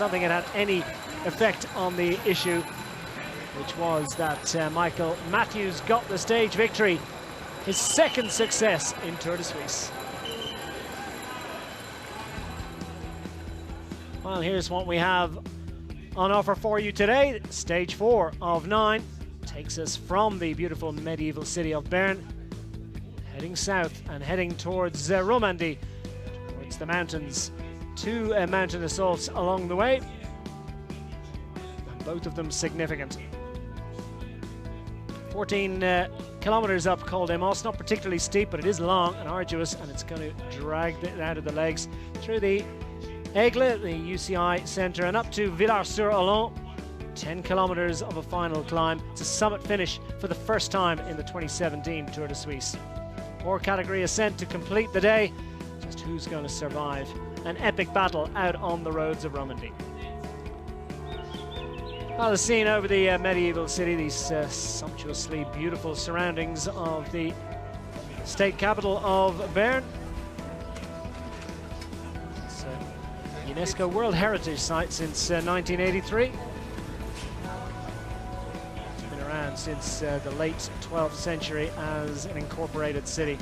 don't think it had any effect on the issue, which was that Michael Matthews got the stage victory, his second success in Tour de Suisse. Well, here's what we have on offer for you today. Stage 4 of 9 takes us from the beautiful medieval city of Bern, heading south and heading towards Romandie, towards the mountains. 2 mountain assaults along the way, and both of them significant. 14 kilometers up Col des Mosses, not particularly steep, but it is long and arduous, and it's going to drag it out of the legs through the Aigle, the UCI centre, and up to Villars-sur-Olon. 10 kilometers of a final climb. It's a summit finish for the first time in the 2017 Tour de Suisse. 4 category ascent to complete the day. Just who's going to survive an epic battle out on the roads of Romandie. Well, the scene over the medieval city, these sumptuously beautiful surroundings of the state capital of Bern. It's a UNESCO World Heritage Site since 1983. It's been around since the late 12th century as an incorporated city.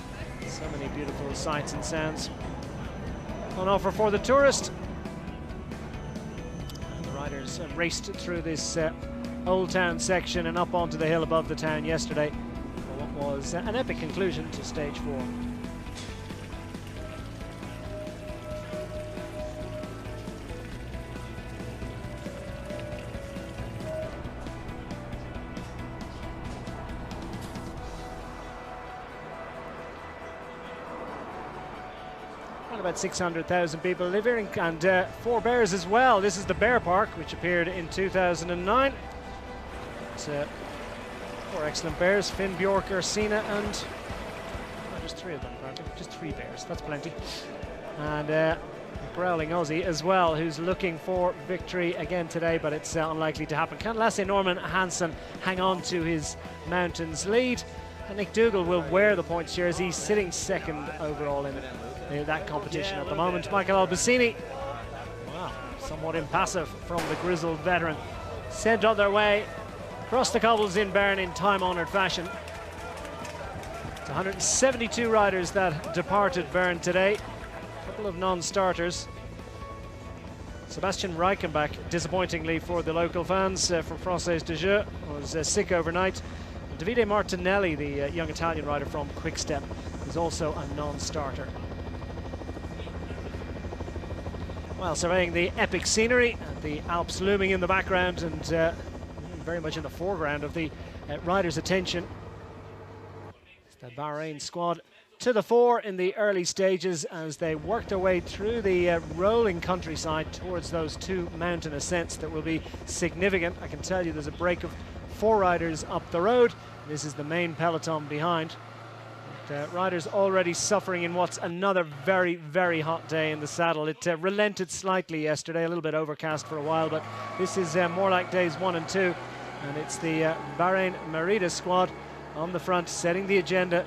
So many beautiful sights and sounds on offer for the tourist. The riders raced through this Old Town section and up onto the hill above the town yesterday for what was an epic conclusion to stage 4. About 600,000 people live here, and 4 bears as well. This is the Bear Park, which appeared in 2009. It's 4 excellent bears: Finn, Bjork, Ursina, and there's 3 of them apparently. Just 3 bears, that's plenty. And a growling Aussie as well, who's looking for victory again today, but it's unlikely to happen. Can Lasse Norman Hansen hang on to his mountains lead? And Nick Dougal will wear the points jersey. He's sitting second overall in that competition at the moment. Michael Albacini, wow, somewhat impassive from the grizzled veteran, sent on their way across the cobbles in Bern in time-honoured fashion. It's 172 riders that departed Bern today, a couple of non-starters. Sebastian Reichenbach, disappointingly for the local fans from Française des Jeux, was sick overnight. Davide Martinelli, the young Italian rider from Quick-Step, is also a non-starter. Well, surveying the epic scenery, and the Alps looming in the background, and very much in the foreground of the riders' attention. It's the Bahrain squad to the fore in the early stages as they work their way through the rolling countryside towards those 2 mountain ascents that will be significant. I can tell you there's a break of 4 riders up the road. This is the main peloton behind. Riders already suffering in what's another very, very hot day in the saddle. It relented slightly yesterday, a little bit overcast for a while, but this is more like days 1 and 2. And it's the Bahrain Merida squad on the front, setting the agenda,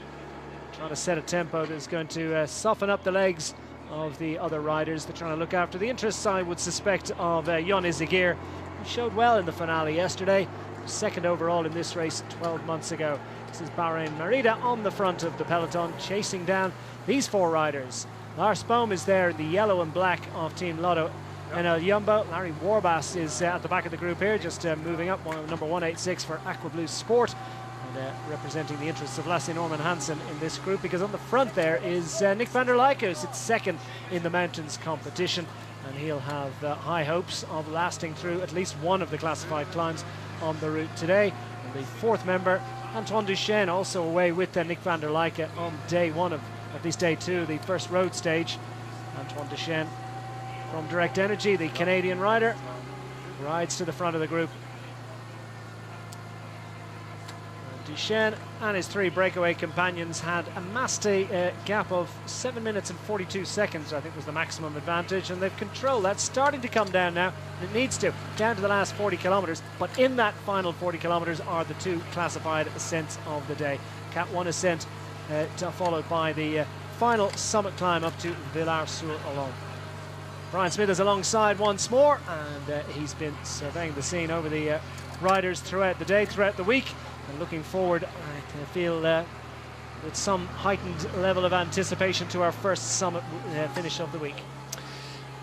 trying to set a tempo that's going to soften up the legs of the other riders. They're trying to look after the interests, I would suspect, of Jon Izagirre, who showed well in the finale yesterday. Second overall in this race 12 months ago. This is Bahrain Merida on the front of the peloton, chasing down these 4 riders. Lars Bohm is there in the yellow and black of Team Lotto NL Jumbo. Larry Warbass is at the back of the group here, just moving up, number 186 for Aqua Blue Sport, and representing the interests of Lasse Norman Hansen in this group, because on the front there is Nick van der Leijken, who sits second in the mountains competition, and he'll have high hopes of lasting through at least one of the classified climbs on the route today. And the 4th member, Antoine Duchesne, also away with Nick van der Leijken on day 1 of, at least day 2, the first road stage. Antoine Duchesne from Direct Energy, the Canadian rider, rides to the front of the group. Duchesne and his 3 breakaway companions had amassed a gap of 7 minutes and 42 seconds, I think was the maximum advantage, and they've controlled that. Starting to come down now, and it needs to, down to the last 40 kilometres, but in that final 40 kilometres are the 2 classified ascents of the day. Cat 1 ascent followed by the final summit climb up to Villars-sur-Olon. Brian Smith is alongside once more, and he's been surveying the scene over the riders throughout the day, throughout the week, and looking forward, I feel, with some heightened level of anticipation to our first summit finish of the week.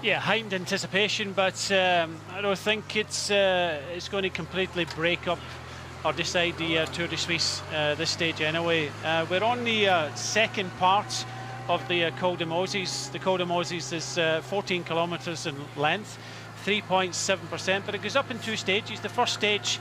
Yeah, heightened anticipation, but I don't think it's going to completely break up or decide the Tour de Suisse this stage anyway. We're on the second part of the Col de Moses. The Col de Moses is 14 kilometres in length, 3.7%, but it goes up in two stages. The first stage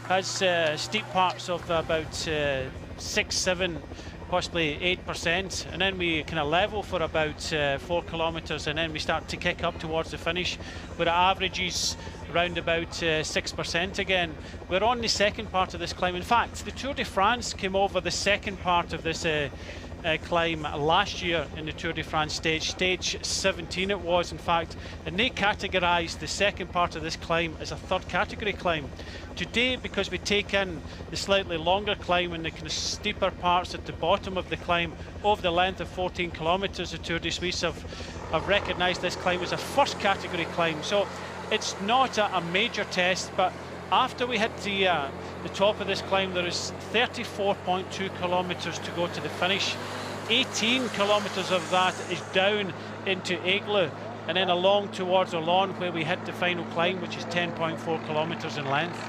has steep parts of about 6, 7, possibly 8%, and then we kind of level for about 4 kilometres, and then we start to kick up towards the finish, where it averages around about 6% again. We're on the second part of this climb. In fact, the Tour de France came over the second part of this climb last year in the Tour de France stage 17 it was, in fact, and they categorised the second part of this climb as a third category climb. Today, because we take in the slightly longer climb and the kind of steeper parts at the bottom of the climb over the length of 14 kilometres, the Tour de Suisse have recognised this climb as a first category climb. So it's not a major test, but after we hit the top of this climb, there is 34.2 kilometres to go to the finish. 18 kilometres of that is down into Aigle, and then along towards Olon, where we hit the final climb, which is 10.4 kilometres in length.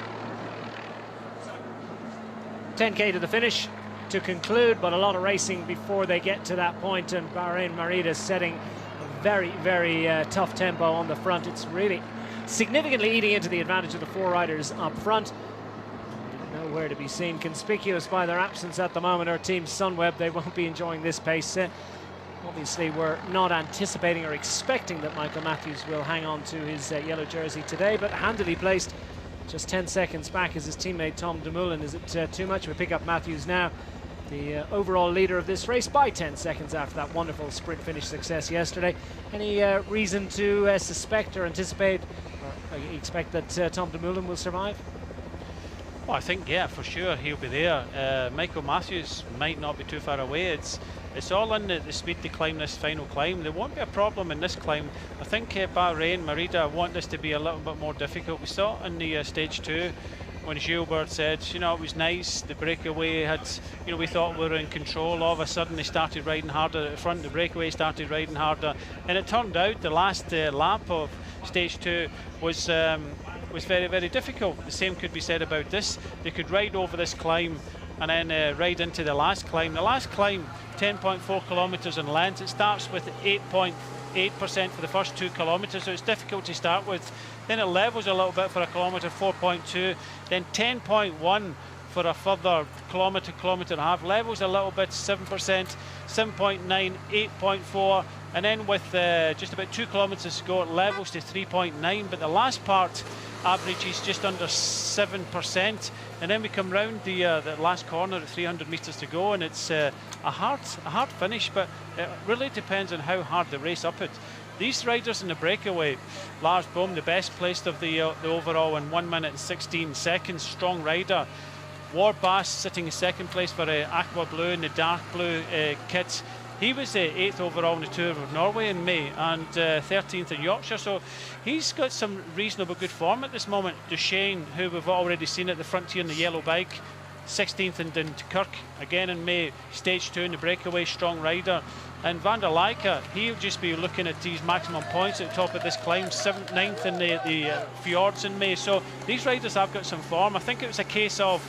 10k to the finish to conclude, but a lot of racing before they get to that point, and Bahrain Merida setting a very, very tough tempo on the front. It's really significantly eating into the advantage of the four riders up front. Nowhere to be seen. Conspicuous by their absence at the moment, our team Sunweb. They won't be enjoying this pace. Obviously, we're not anticipating or expecting that Michael Matthews will hang on to his yellow jersey today, but handily placed, just 10 seconds back is his teammate Tom Dumoulin. Is it too much? We pick up Matthews now, the overall leader of this race, by 10 seconds after that wonderful sprint finish success yesterday. Any reason to suspect or anticipate or expect that Tom Dumoulin will survive? Well, I think, yeah, for sure he'll be there. Michael Matthews might not be too far away. It's all in the speed to climb this final climb. There won't be a problem in this climb. I think Bahrain Merida want this to be a little bit more difficult. We saw it in the stage 2 when Gilbert said, you know, it was nice, the breakaway had, you know, we thought we were in control. All of a sudden they started riding harder at the front, the breakaway started riding harder, and it turned out the last lap of stage 2 was very, very difficult. The same could be said about this. They could ride over this climb and then ride into the last climb. The last climb, 10.4 kilometres in length. It starts with 8.8% for the first 2 kilometres, so it's difficult to start with. Then it levels a little bit for a kilometre, 4.2, then 10.1 for a further kilometre and a half, levels a little bit, 7%, 7.9, 8.4, and then with just about 2 kilometres to go, it levels to 3.9, but the last part averages just under 7%, and then we come round the last corner at 300 metres to go, and it's a hard finish, but it really depends on how hard they race up it. These riders in the breakaway, Lars Bohm, the best placed of the overall in 1 minute and 16 seconds, strong rider. Ward Bass sitting in second place for Aqua Blue in the dark blue kit. He was 8th overall in the Tour of Norway in May and 13th in Yorkshire, so he's got some reasonable good form at this moment. Duchesne, who we've already seen at the frontier in the yellow bike, 16th in Dunkirk, again in May, stage 2 in the breakaway, strong rider. And Van der Leijke, he'll just be looking at these maximum points at the top of this climb, 7th, 9th in the fjords in May. So these riders have got some form. I think it was a case of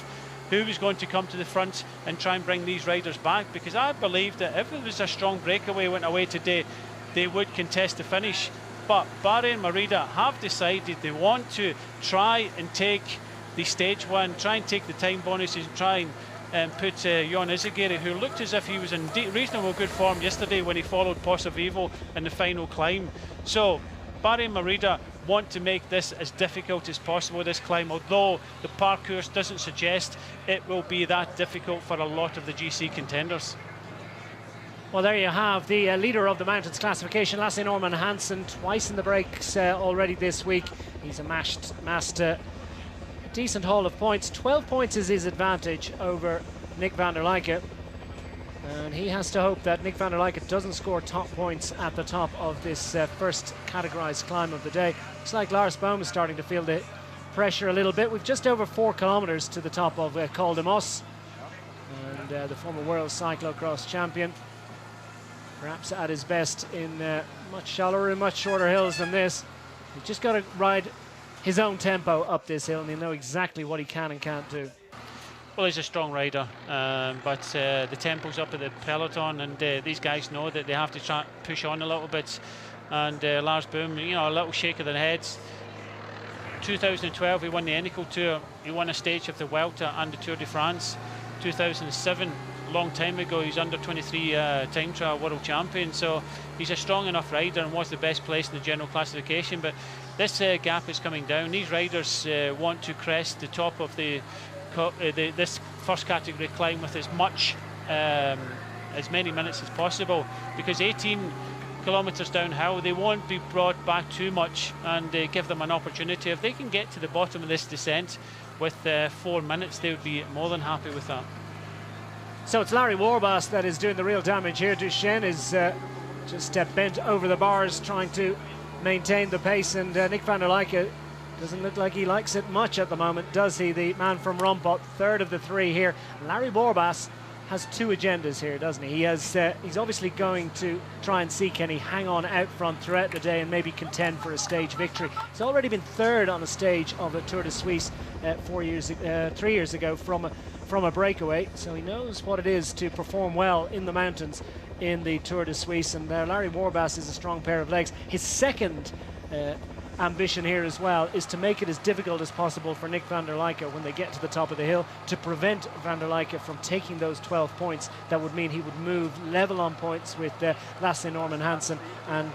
who was going to come to the front and try and bring these riders back, because I believe that if it was a strong breakaway went away today, they would contest the finish. But Bahrain Merida have decided they want to try and take the stage 1, try and take the time bonuses, and try and put Jon Izagirre, who looked as if he was in reasonable good form yesterday when he followed Pozzovivo in the final climb. So Bahrain Merida want to make this as difficult as possible, this climb, although the parcours doesn't suggest it will be that difficult for a lot of the GC contenders. Well, there you have the leader of the mountains classification, Lasse Norman Hansen, twice in the breaks already this week. He's amassed a decent haul of points. 12 points is his advantage over Nick Van der Leijke. And he has to hope that Nick van der Leijken doesn't score top points at the top of this first categorized climb of the day. Looks like Lars Boom is starting to feel the pressure a little bit. We've just over 4 kilometers to the top of Col de Mos. And the former world cyclocross champion, perhaps at his best in much shallower and much shorter hills than this. He's just got to ride his own tempo up this hill, and he'll know exactly what he can and can't do. Well, he's a strong rider, but the tempo's up at the peloton, and these guys know that they have to try push on a little bit. And Lars Boom, you know, a little shake of the heads. 2012, he won the Eneco Tour. He won a stage of the Vuelta and the Tour de France. 2007, a long time ago, he's under 23 time trial world champion. So he's a strong enough rider and was the best place in the general classification. But this gap is coming down. These riders want to crest the top of this first category climb with as many minutes as possible, because 18 kilometers downhill, they won't be brought back too much, and give them an opportunity. If they can get to the bottom of this descent with 4 minutes, they would be more than happy with that. So it's Larry Warbasse that is doing the real damage here. Duchesne is just bent over the bars trying to maintain the pace, and Nick van der Leijken doesn't look like he likes it much at the moment, does he? The man from Rompot, third of the three here. Larry Warbasse has 2 agendas here, doesn't he? He's obviously going to try and see can he hang on out front throughout the day and maybe contend for a stage victory. He's already been third on a stage of a Tour de Suisse 3 years ago from a breakaway, so he knows what it is to perform well in the mountains in the Tour de Suisse, and Larry Warbasse is a strong pair of legs. His second ambition here as well is to make it as difficult as possible for Nick van der Leijken when they get to the top of the hill, to prevent van der Leijken from taking those 12 points. That would mean he would move level on points with Lasse Norman Hansen, and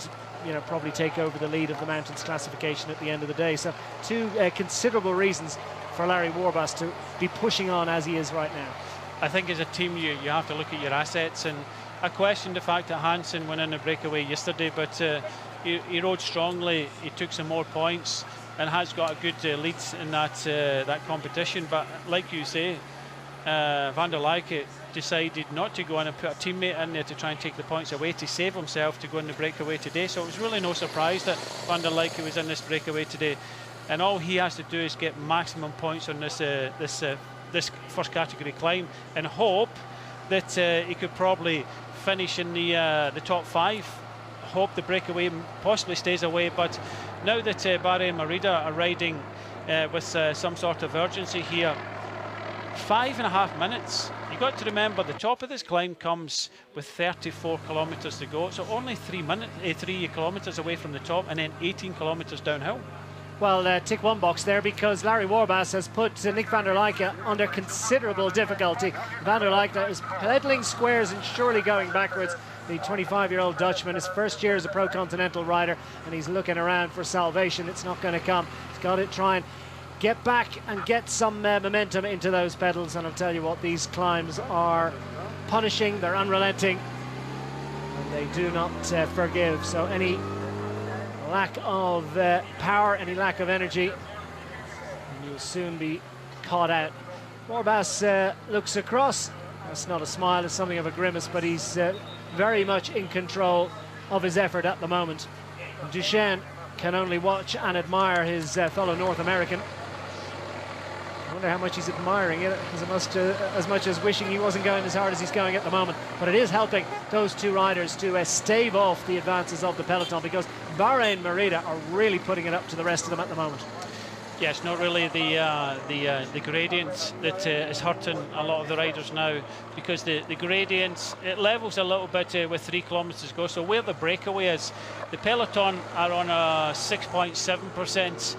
probably take over the lead of the mountains classification at the end of the day. So 2 considerable reasons for Larry Warbasse to be pushing on as he is right now. I think as a team you have to look at your assets, and I questioned the fact that Hansen went in a breakaway yesterday, but he rode strongly. He took some more points and has got a good lead in that competition. But like you say, van der Leijken decided not to go in and put a teammate in there to try and take the points away to save himself to go in the breakaway today. So it was really no surprise that van der Leijken was in this breakaway today. And all he has to do is get maximum points on this first category climb, and hope that he could probably finish in the top 5. Hope the breakaway possibly stays away. But now that Barry and Merida are riding with some sort of urgency here, 5.5 minutes. You got to remember the top of this climb comes with 34 kilometers to go, so only 3 kilometers away from the top, and then 18 kilometers downhill. Well, tick one box there, because Larry Warbasse has put Nick van der Leijken under considerable difficulty. Van der Leijken is pedaling squares and surely going backwards. The 25-year-old Dutchman, his first year as a pro-continental rider, and he's looking around for salvation. It's not going to come. He's got to try and get back and get some momentum into those pedals. And I'll tell you what, these climbs are punishing, they're unrelenting, and they do not forgive. So any lack of power, any lack of energy, and you'll soon be caught out. Warbasse looks across. That's not a smile, it's something of a grimace, but he's very much in control of his effort at the moment. And Duchesne can only watch and admire his fellow North American. I wonder how much he's admiring it, as much as wishing he wasn't going as hard as he's going at the moment. But it is helping those 2 riders to stave off the advances of the peloton, because Bahrain and Merida are really putting it up to the rest of them at the moment. Yeah, it's not really the gradient that is hurting a lot of the riders now, because the gradient, it levels a little bit with 3 kilometers to go. So where the breakaway is, the peloton are on a 6.7%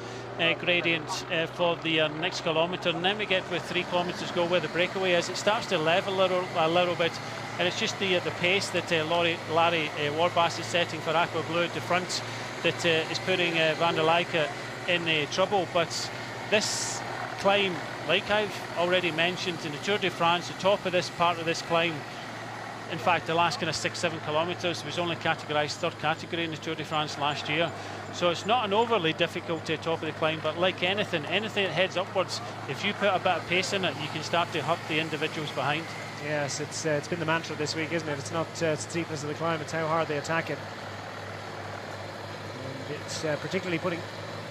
gradient for the next kilometre, and then we get with 3 kilometres to go where the breakaway is. It starts to level a little bit, and it's just the pace that Larry Warbasse is setting for Aqua Blue at the front that is putting van der Leijken in trouble. But this climb, like I've already mentioned in the Tour de France, the top of this part of this climb, in fact, the last kind of 6-7 kilometres was only categorised third category in the Tour de France last year. So it's not an overly difficult top of the climb, but like anything that heads upwards, if you put a bit of pace in it, you can start to hurt the individuals behind. Yes, it's been the mantra this week, isn't it? It's not steepness of the climb, it's how hard they attack it. And it's particularly putting,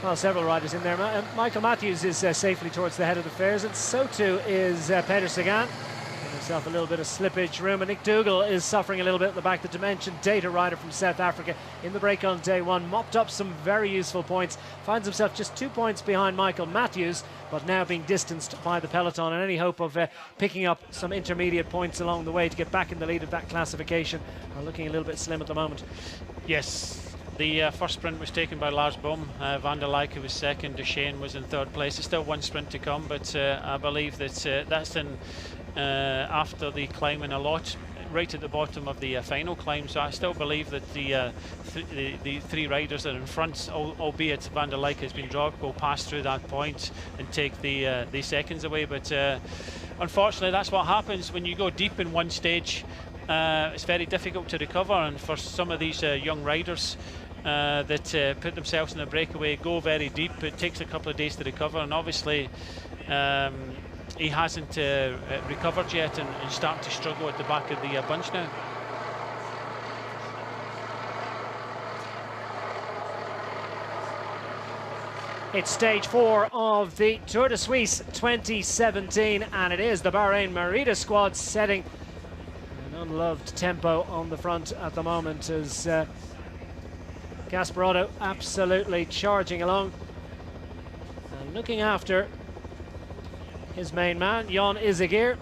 well, several riders in there. Michael Matthews is safely towards the head of the fares, and so too is Peter Sagan. Himself a little bit of slippage room, and Nick Dougal is suffering a little bit at the back. The Dimension Data rider from South Africa in the break on day one mopped up some very useful points, finds himself just 2 points behind Michael Matthews, but now being distanced by the peloton, and any hope of picking up some intermediate points along the way to get back in the lead of that classification are looking a little bit slim at the moment. Yes. The first sprint was taken by Lars Boom. Van der Leijken was second. Duchesne was in third place. There's still one sprint to come, but I believe that that's in after the climbing a lot, right at the bottom of the final climb. So I still believe that the three riders that are in front, albeit Van der Leijken has been dropped, will pass through that point and take the seconds away. But unfortunately, that's what happens when you go deep in one stage. It's very difficult to recover, and for some of these young riders that put themselves in a breakaway, go very deep, it takes a couple of days to recover, and obviously he hasn't recovered yet and starting to struggle at the back of the bunch now. It's stage 4 of the Tour de Suisse 2017, and it is the Bahrain Merida squad setting an unloved tempo on the front at the moment, as Gasparotto absolutely charging along and looking after his main man, Jon Izagirre.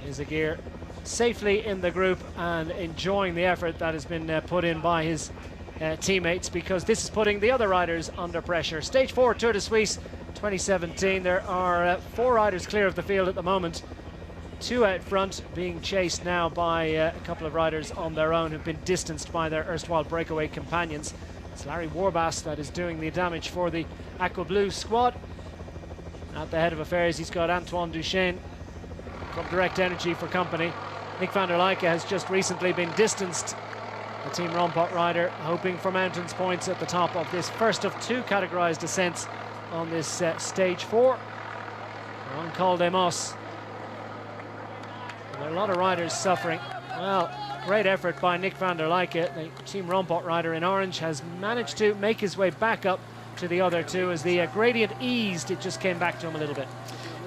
Izagirre safely in the group and enjoying the effort that has been put in by his teammates, because this is putting the other riders under pressure. Stage 4 Tour de Suisse 2017. There are 4 riders clear of the field at the moment. 2 out front, being chased now by a couple of riders on their own who've been distanced by their erstwhile breakaway companions. It's Larry Warbasse that is doing the damage for the Aqua Blue squad. At the head of affairs, he's got Antoine Duchesne from Direct Energy for company. Nick van der Leijken has just recently been distanced. The Team Rompot rider hoping for mountains points at the top of this first of 2 categorised ascents on this stage 4. On Col des Mosses. There are a lot of riders suffering. Well, great effort by Nick van der Leijken. The Team Rompot rider in orange has managed to make his way back up to the other 2. As the gradient eased, it just came back to him a little bit.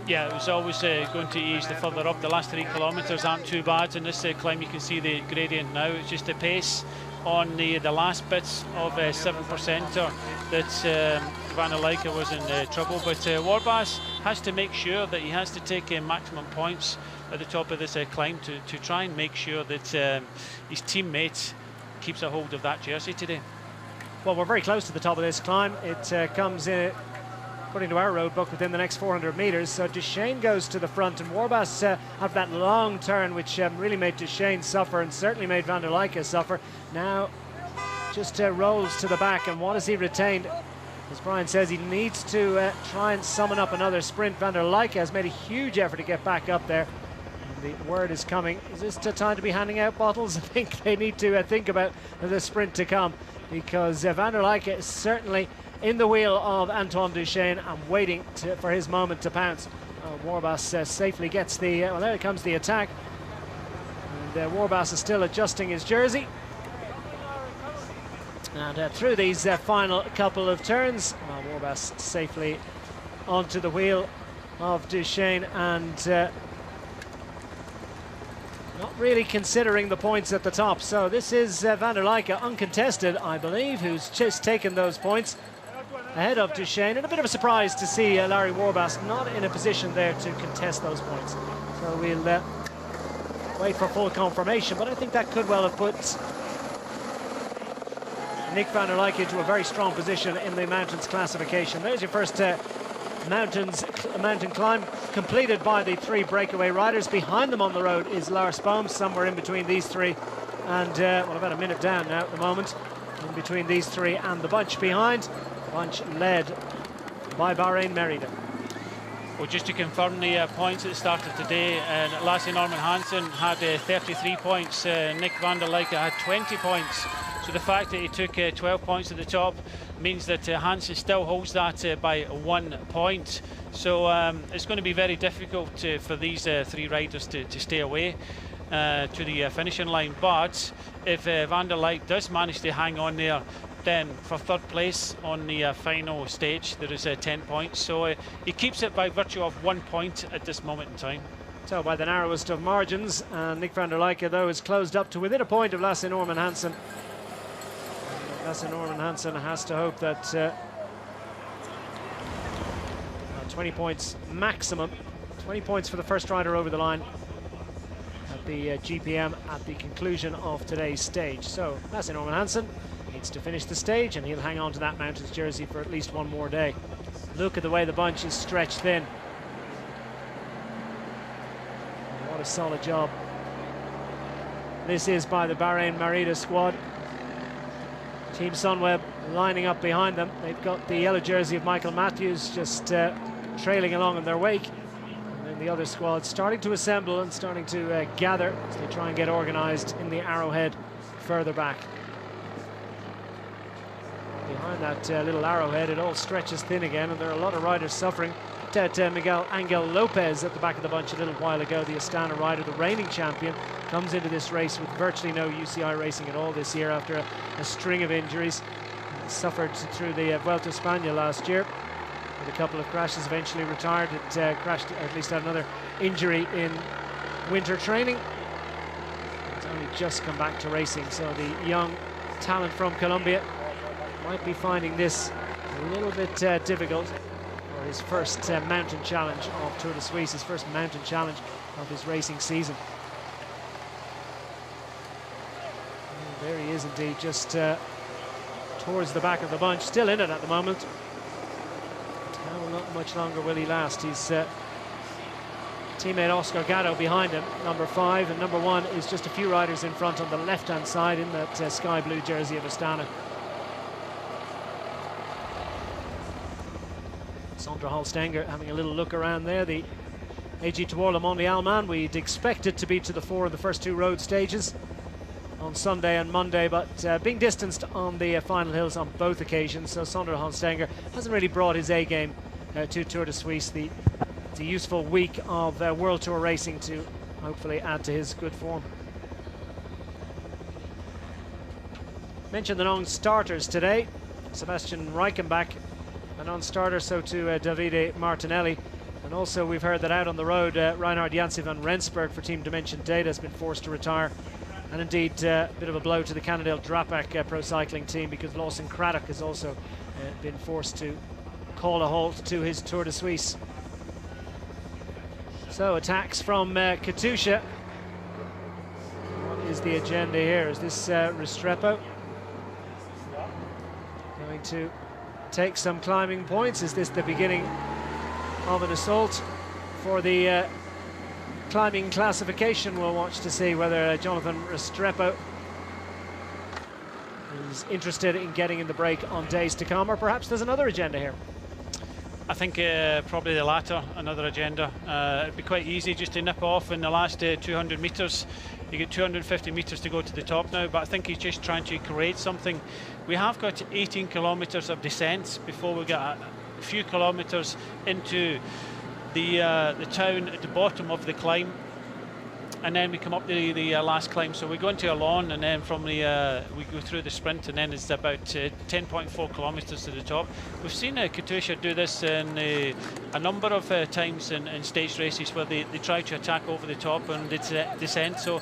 Yeah, it was always going to ease the further up. The last 3 kilometres aren't too bad. In this climb, you can see the gradient now. It's just the pace on the last bits of 7%er that Van der Leijken was in trouble. But Warbasse has to make sure that he has to take maximum points at the top of this climb to try and make sure that his teammate keeps a hold of that jersey today. Well, we're very close to the top of this climb. It comes in, according to our road book, within the next 400 metres. So Duchesne goes to the front, and Warbasse have that long turn, which really made Duchesne suffer and certainly made Van der Leijken suffer. Now just rolls to the back, and what has he retained? As Brian says, he needs to try and summon up another sprint. Van der Leijken has made a huge effort to get back up there. And the word is coming. Is this the time to be handing out bottles? I think they need to think about the sprint to come, because Van der Leijken is certainly in the wheel of Antoine Duchesne and waiting for his moment to pounce. Warbasse safely gets the, well, there comes the attack. And Warbasse is still adjusting his jersey. And through these final couple of turns, Warbasse safely onto the wheel of Duchesne, and not really considering the points at the top. So this is Van der Leijken, uncontested, I believe, who's just taken those points ahead of Duchesne. And a bit of a surprise to see Larry Warbasse not in a position there to contest those points. So we'll wait for full confirmation, but I think that could well have put Nick van der Leijken into a very strong position in the mountains classification. There's your first mountain climb completed by the 3 breakaway riders. Behind them on the road is Lars Boom, somewhere in between these 3 and well, about a minute down now at the moment, in between these 3 and the bunch behind. Bunch led by Bahrain Merida. Well, just to confirm the points at the start of today, Lasse Norman Hansen had 33 points, Nick van der Leijke had 20 points. So the fact that he took 12 points at the top means that Hansen still holds that by 1 point. So it's going to be very difficult for these 3 riders to stay away to the finishing line. But if van der Leijke does manage to hang on there, then for 3rd place on the final stage there is 10 points. So he keeps it by virtue of 1 point at this moment in time. So by the narrowest of margins, and Nick van der Leijke though is closed up to within a point of Lasse Norman Hansen. Lasse Norman Hansen has to hope that 20 points maximum, 20 points for the first rider over the line at the GPM at the conclusion of today's stage. So Lasse Norman Hansen needs to finish the stage and he'll hang on to that Mountains jersey for at least 1 more day. Look at the way the bunch is stretched thin. What a solid job this is by the Bahrain Merida squad. Team Sunweb lining up behind them. They've got the yellow jersey of Michael Matthews just trailing along in their wake. And then the other squad starting to assemble and starting to gather as they try and get organised in the arrowhead further back. Behind that little arrowhead, it all stretches thin again, and there are a lot of riders suffering. Miguel Angel Lopez at the back of the bunch a little while ago, the Astana rider, the reigning champion, comes into this race with virtually no UCI racing at all this year after a string of injuries. He suffered through the Vuelta a España last year with a couple of crashes, eventually retired. It crashed, at least had another injury in winter training. It's only just come back to racing, so the young talent from Colombia might be finding this a little bit difficult. His first mountain challenge of Tour de Suisse, his first mountain challenge of his racing season. And there he is indeed, just towards the back of the bunch, still in it at the moment. How not much longer will he last? His teammate Oscar Gatto behind him, number 5, and number 1 is just a few riders in front on the left-hand side in that sky blue jersey of Astana. Sondre Holstenger having a little look around there. The AG Tour Le Monde Allemand, we'd expect it to be to the fore of the first 2 road stages on Sunday and Monday, but being distanced on the final hills on both occasions, so Sondre Holstenger hasn't really brought his A game to Tour de Suisse. It's a useful week of World Tour racing to hopefully add to his good form. Mentioned the non-starters today. Sebastian Reichenbach, a non-starter, so to Davide Martinelli. And also we've heard that out on the road, Reinhard Janse van Rensburg for Team Dimension Data has been forced to retire. And indeed, a bit of a blow to the Cannondale Drapac pro cycling team, because Lawson Craddock has also been forced to call a halt to his Tour de Suisse. So attacks from Katusha. What is the agenda here? Is this Restrepo going to take some climbing points? Is this the beginning of an assault for the climbing classification? We'll watch to see whether Jonathan Restrepo is interested in getting in the break on days to come, or perhaps there's another agenda here. I think probably the latter, another agenda. It'd be quite easy just to nip off in the last 200 metres. You get 250 metres to go to the top now, but I think he's just trying to create something. We have got 18 kilometres of descent before we get a few kilometres into the town at the bottom of the climb, and then we come up to the last climb. So we go into a lawn, and then from the we go through the sprint, and then it's about 10.4 kilometres to the top. We've seen Katusha do this in a number of times in stage races where they try to attack over the top and it's descent. So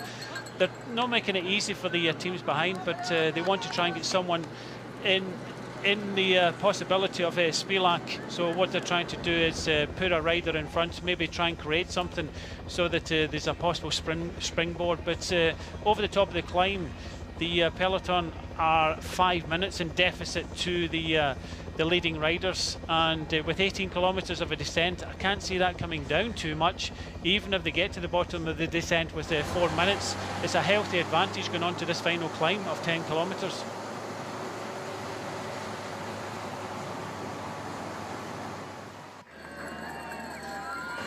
they're not making it easy for the teams behind, but they want to try and get someone in the possibility of Spilak. So what they're trying to do is put a rider in front, maybe try and create something so that there's a possible springboard. But over the top of the climb, the peloton are 5 minutes in deficit to the leading riders, and with 18 kilometres of a descent, I can't see that coming down too much. Even if they get to the bottom of the descent with 4 minutes, it's a healthy advantage going on to this final climb of 10 kilometres.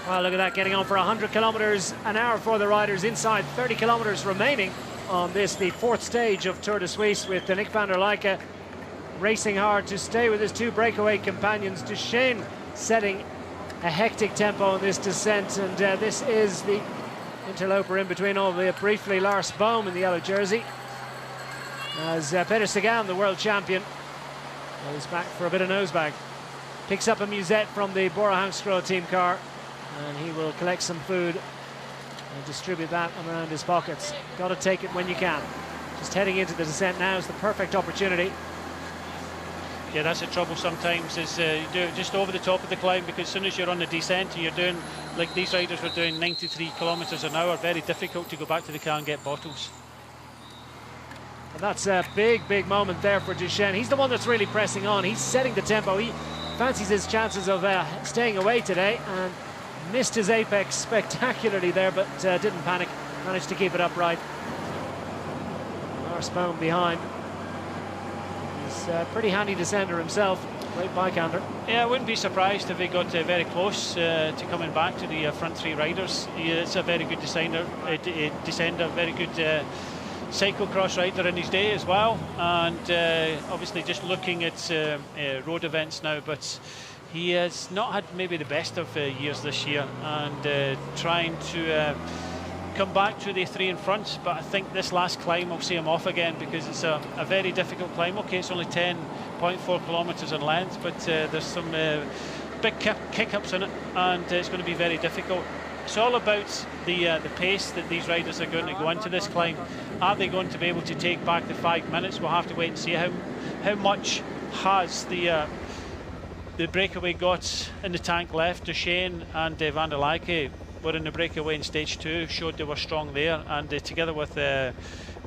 Well, look at that, getting on for 100 kilometres an hour for the riders, inside 30 kilometres remaining on this, the fourth stage of Tour de Suisse, with Nick van der Leijken racing hard to stay with his two breakaway companions. Duchesne setting a hectic tempo in this descent, and this is the interloper in between, albeit briefly, Lars Boom in the yellow jersey, as Peter Sagan, the world champion, goes back for a bit of nosebag. Picks up a musette from the Bora Hansgrohe team car, and he will collect some food and distribute that around his pockets. Got to take it when you can. Just heading into the descent now is the perfect opportunity. Yeah, that's the trouble sometimes, is you do it just over the top of the climb, because as soon as you're on the descent and you're doing, like these riders were doing, 93 kilometres an hour, very difficult to go back to the car and get bottles. And that's a big moment there for Duchesne. He's the one that's really pressing on. He's setting the tempo. He fancies his chances of staying away today, and missed his apex spectacularly there, but didn't panic, managed to keep it upright. Lars Boom behind. He's a pretty handy descender himself, great bike-hander. Yeah, I wouldn't be surprised if he got very close to coming back to the front three riders. It's a very good descender, very good cyclocross rider in his day as well, and obviously just looking at road events now, but he has not had maybe the best of years this year, and trying to come back to the three in front, but I think this last climb will see him off again, because it's a very difficult climb. Okay, it's only 10.4 kilometres in length, but there's some big kick-ups in it, and it's going to be very difficult. It's all about the pace that these riders are going to go into this climb. Are they going to be able to take back the 5 minutes? We'll have to wait and see how much has the breakaway got in the tank left. Duchesne and van der Leijken were in the breakaway in stage 2, showed they were strong there, and together with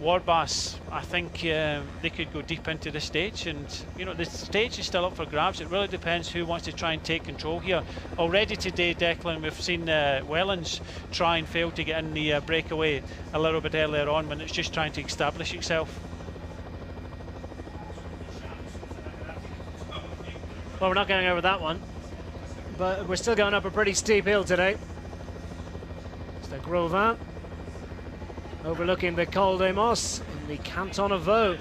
Warbas, I think they could go deep into the stage. And you know, the stage is still up for grabs. It really depends who wants to try and take control here. Already today, Declan, we've seen Wellens try and fail to get in the breakaway a little bit earlier on, when it's just trying to establish itself. Well, we're not going over that one, but we're still going up a pretty steep hill today. It's the Gros Vin, overlooking the Col des Mosses in the canton of Vaud.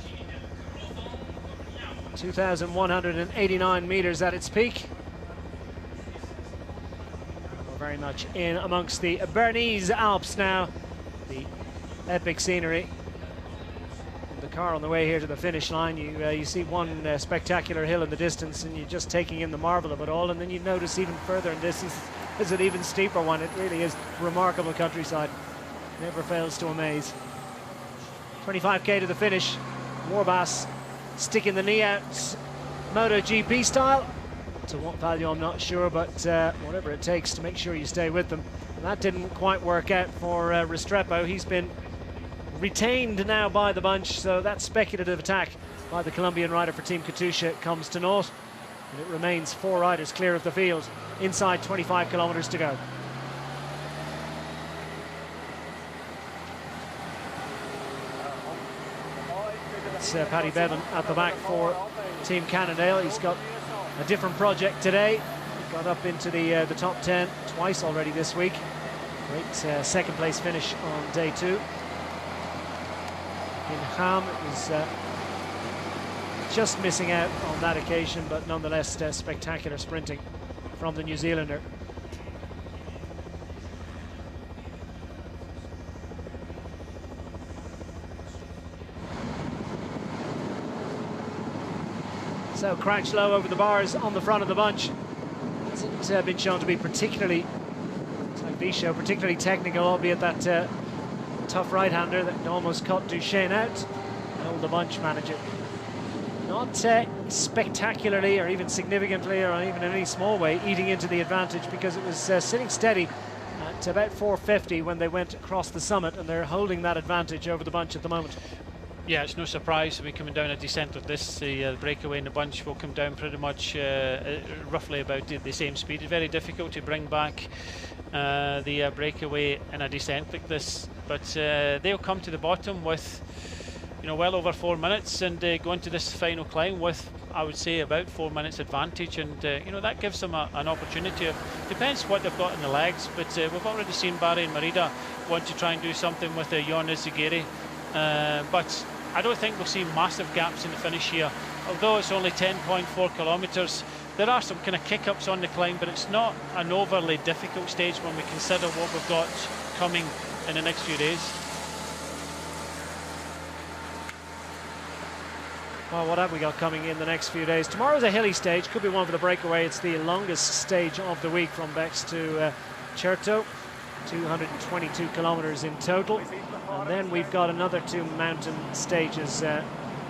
2,189 metres at its peak. We're very much in amongst the Bernese Alps now, the epic scenery. The car on the way here to the finish line, you see one spectacular hill in the distance, and you're just taking in the marvel of it all, and then you notice even further in distance is an even steeper one. It really is remarkable countryside. Never fails to amaze. 25k to the finish. Warbas sticking the knee out, MotoGP style. To what value I'm not sure, but whatever it takes to make sure you stay with them. And that didn't quite work out for Restrepo. He's been retained now by the bunch, so that speculative attack by the Colombian rider for Team Katusha comes to naught, and it remains 4 riders clear of the field, inside 25 kilometres to go. It's Paddy Bevan at the back for Team Cannondale. He's got a different project today. He got up into the top 10 twice already this week. Great second place finish on day 2. In Ham, it was just missing out on that occasion, but nonetheless spectacular sprinting from the New Zealander. So Crouchlow over the bars on the front of the bunch. Hasn't been shown to be particularly, like Vichot, particularly technical, albeit that tough right-hander that almost caught Duchesne out. Will the bunch manage it? Not spectacularly or even significantly or even in any small way eating into the advantage, because it was sitting steady at about 450 when they went across the summit, and they're holding that advantage over the bunch at the moment. Yeah, it's no surprise to be coming down a descent of this. The breakaway in the bunch will come down pretty much roughly about the same speed. It's very difficult to bring back the breakaway in a descent like this, but they'll come to the bottom with, you know, well over 4 minutes, and go into this final climb with I would say about 4 minutes advantage, and you know, that gives them an opportunity. Depends what they've got in the legs, but we've already seen Bahrain Merida want to try and do something with Jon Izagirre, but I don't think we'll see massive gaps in the finish here. Although it's only 10.4 kilometres, there are some kind of kick-ups on the climb, but it's not an overly difficult stage when we consider what we've got coming in the next few days. Well, what have we got coming in the next few days? Tomorrow's a hilly stage, could be one for the breakaway. It's the longest stage of the week from Bex to Certo, 222 kilometres in total. And then we've got another 2 mountain stages,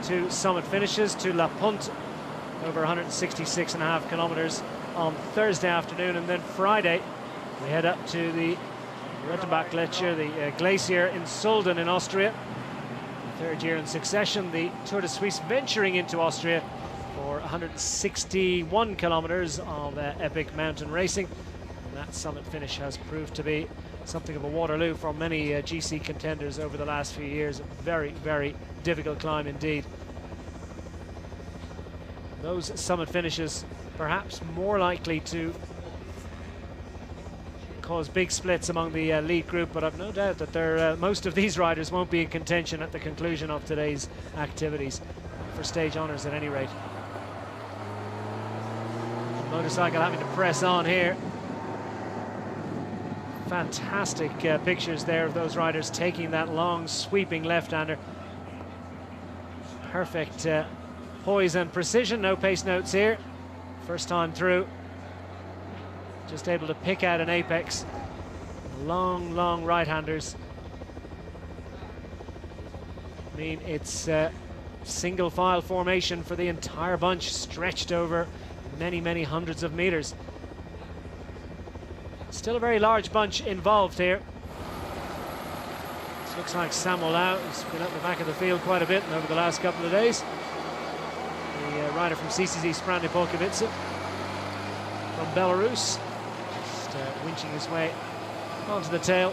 2 summit finishes to La Punt, over 166.5 kilometres on Thursday afternoon. And then Friday, we head up to the Rettenbach Gletscher, the glacier in Sulden in Austria. Third year in succession, the Tour de Suisse venturing into Austria for 161 kilometres of epic mountain racing. And that summit finish has proved to be something of a Waterloo for many GC contenders over the last few years. A very, very difficult climb indeed. Those summit finishes perhaps more likely to cause big splits among the lead group, but I've no doubt that most of these riders won't be in contention at the conclusion of today's activities, for stage honours at any rate. The motorcycle having to press on here. Fantastic pictures there of those riders taking that long sweeping left-hander. Perfect poise and precision, no pace notes here. First time through. Just able to pick out an apex. Long, long right-handers. I mean, it's single file formation for the entire bunch, stretched over many, many hundreds of meters. Still a very large bunch involved here. This looks like Samuel Lau, who's been at the back of the field quite a bit over the last couple of days. The rider from CCC Sprandny Polkowice from Belarus. Winching his way onto the tail.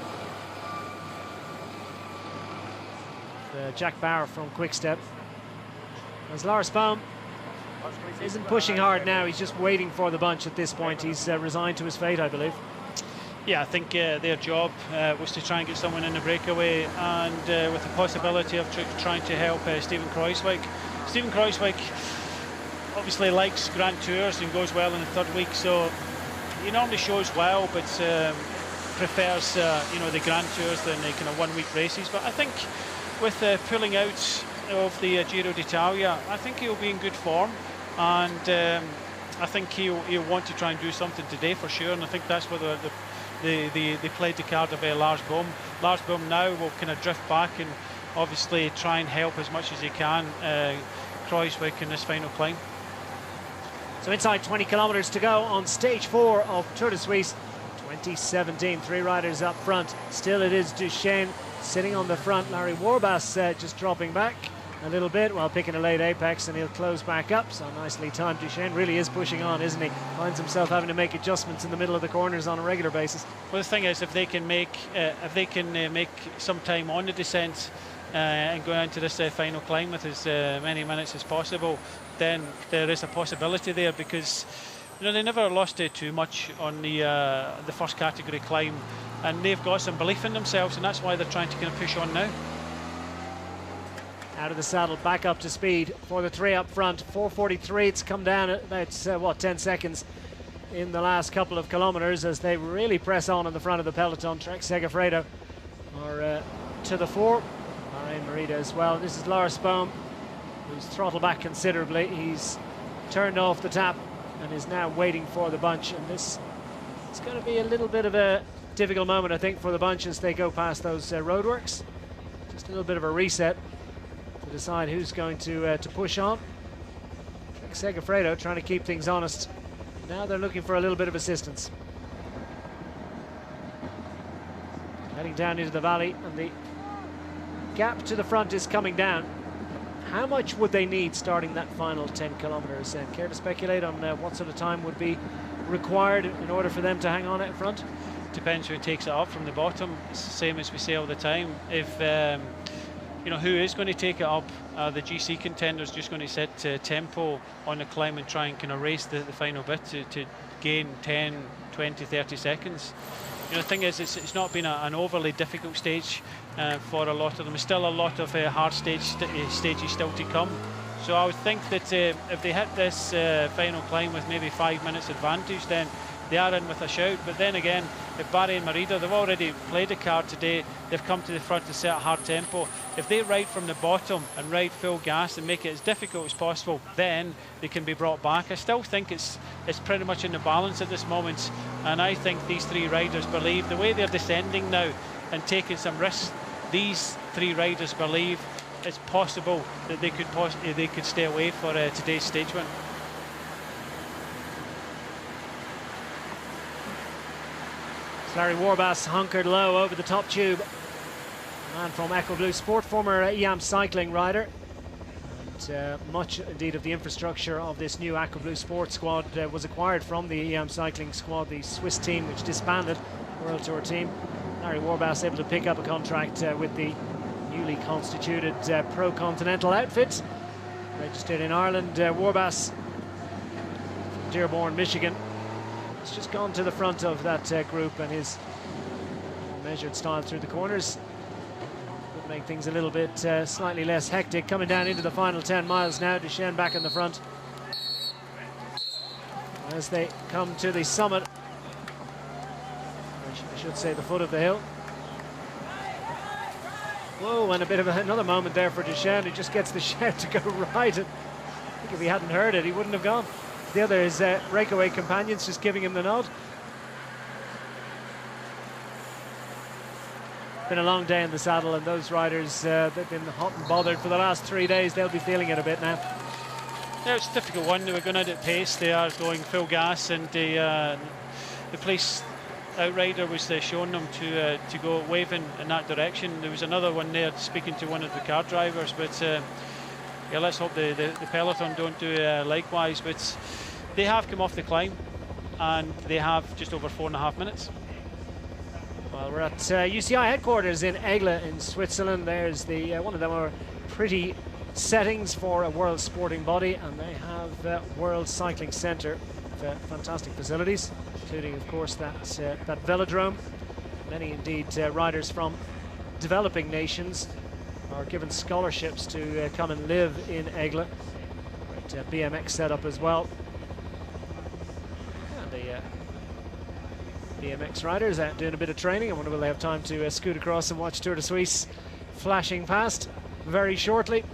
Jack Bauer from Quick-Step. As Lars Bohm isn't pushing hard now, he's just waiting for the bunch at this point. He's resigned to his fate, I believe. Yeah, I think their job was to try and get someone in the breakaway, and with the possibility of trying to help Steven Kruijswijk. Steven Kruijswijk obviously likes Grand Tours and goes well in the third week, so he normally shows well, but prefers you know, the Grand Tours than the kind of 1 week races. But I think with pulling out of the Giro d'Italia, I think he'll be in good form, and I think he'll want to try and do something today for sure. And I think that's where they played the card of Lars Bohm. Lars Bohm now will kind of drift back and obviously try and help as much as he can Kruijswijk in this final climb. So inside 20 kilometres to go on stage 4 of Tour de Suisse 2017. 3 riders up front. Still it is Duchesne sitting on the front. Larry Warbasse just dropping back a little bit while picking a late apex, and he'll close back up. So nicely timed. Duchesne really is pushing on, isn't he? Finds himself having to make adjustments in the middle of the corners on a regular basis. Well, the thing is, if they can make some time on the descent and go into this final climb with as many minutes as possible, then there is a possibility there, because you know, they never lost too much on the first category climb, and they've got some belief in themselves, and that's why they're trying to kind of push on now. Out of the saddle, back up to speed for the 3 up front. 4:43. It's come down at about 10 seconds in the last couple of kilometres as they really press on in the front of the peloton. Trek Segafredo are to the fore. Bahrain Merida as well. This is Lars Bohm, who's throttled back considerably. He's turned off the tap and is now waiting for the bunch. And this is going to be a little bit of a difficult moment, I think, for the bunch as they go past those roadworks. Just a little bit of a reset to decide who's going to push on. Trek Segafredo trying to keep things honest. Now they're looking for a little bit of assistance. Heading down into the valley, and the gap to the front is coming down. How much would they need starting that final 10 kilometres? Care to speculate on what sort of time would be required in order for them to hang on at front? Depends who takes it up from the bottom. It's the same as we say all the time. If you know, who is going to take it up? The GC contenders just going to set tempo on the climb and try and kind of race the final bit to gain 10, 20, 30 seconds. You know, the thing is, it's not been an overly difficult stage for a lot of them. Still a lot of hard stages still to come. So I would think that if they hit this final climb with maybe 5 minutes advantage, then they are in with a shout. But then again, if Barry and Merida, they've already played a card today, they've come to the front to set a hard tempo. If they ride from the bottom and ride full gas and make it as difficult as possible, then they can be brought back. I still think it's pretty much in the balance at this moment, and I think these three riders believe, the way they're descending now and taking some risks, these three riders believe it's possible that they could stay away for today's stage win. Larry Warbasse hunkered low over the top tube. Man from Echo Blue Sport, former EAM cycling rider. And much indeed of the infrastructure of this new Echo Blue Sport squad was acquired from the EAM cycling squad, the Swiss team which disbanded, World Tour team. Larry Warbasse able to pick up a contract with the newly constituted Pro Continental outfit. Registered in Ireland, Warbasse from Dearborn, Michigan. He's just gone to the front of that group, and his measured style through the corners would make things a little bit slightly less hectic. Coming down into the final 10 miles now, Duchesne back in the front. As they come to the summit, I should say the foot of the hill. Whoa, and a bit of another moment there for Duchesne, who just gets the shout to go right. And I think if he hadn't heard it, he wouldn't have gone. The other is breakaway companions just giving him the nod. Been a long day in the saddle, and those riders, they've been hot and bothered for the last 3 days. They'll be feeling it a bit now. Yeah, it's a difficult one. They were going out at pace. They are going full gas, and the police outrider was showing them to go waving in that direction. There was another one there speaking to one of the car drivers, but yeah, let's hope the peloton don't do likewise. But they have come off the climb, and they have just over 4.5 minutes. Well, we're at UCI headquarters in Aigle in Switzerland. There's the one of the more pretty settings for a world sporting body, and they have World Cycling Centre, fantastic facilities, including, of course, that velodrome. Many indeed riders from developing nations are given scholarships to come and live in Aigle. Great BMX setup as well. And the BMX riders out doing a bit of training. I wonder will they have time to scoot across and watch Tour de Suisse flashing past very shortly.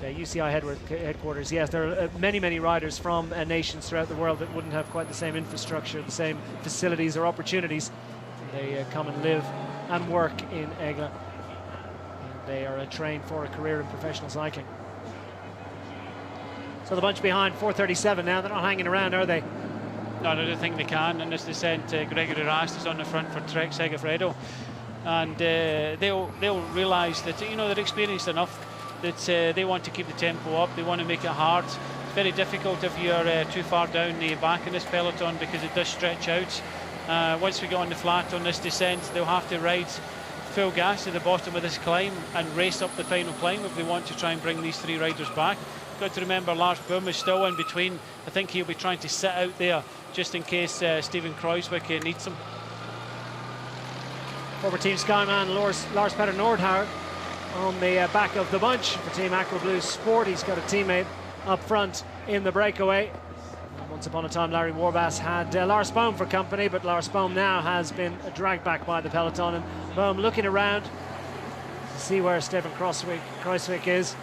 At UCI headquarters, yes, there are many riders from nations throughout the world that wouldn't have quite the same infrastructure, the same facilities or opportunities. They come and live and work in Aigle. And they are trained for a career in professional cycling. So the bunch behind, 4:37 now. They're not hanging around, are they? No, I don't think they can. And as they said, Gregory Rast is on the front for Trek Segafredo, and they'll realise that, you know, they're experienced enough that they want to keep the tempo up. They want to make it hard. It's very difficult if you're too far down the back in this peloton, because it does stretch out. Once we get on the flat on this descent, they'll have to ride full gas to the bottom of this climb and race up the final climb if they want to try and bring these three riders back. Got to remember Lars Boom is still in between. I think he'll be trying to sit out there just in case Steven Kruijswijk needs him. Former Team Skyman Lars Petter Nordhaug on the back of the bunch for Team Aqua Blue Sport. He's got a teammate up front in the breakaway. Once upon a time, Larry Warbasse had Lars Boom for company, but Lars Boom now has been dragged back by the peloton, and Boom looking around to see where Steven Kruijswijk is.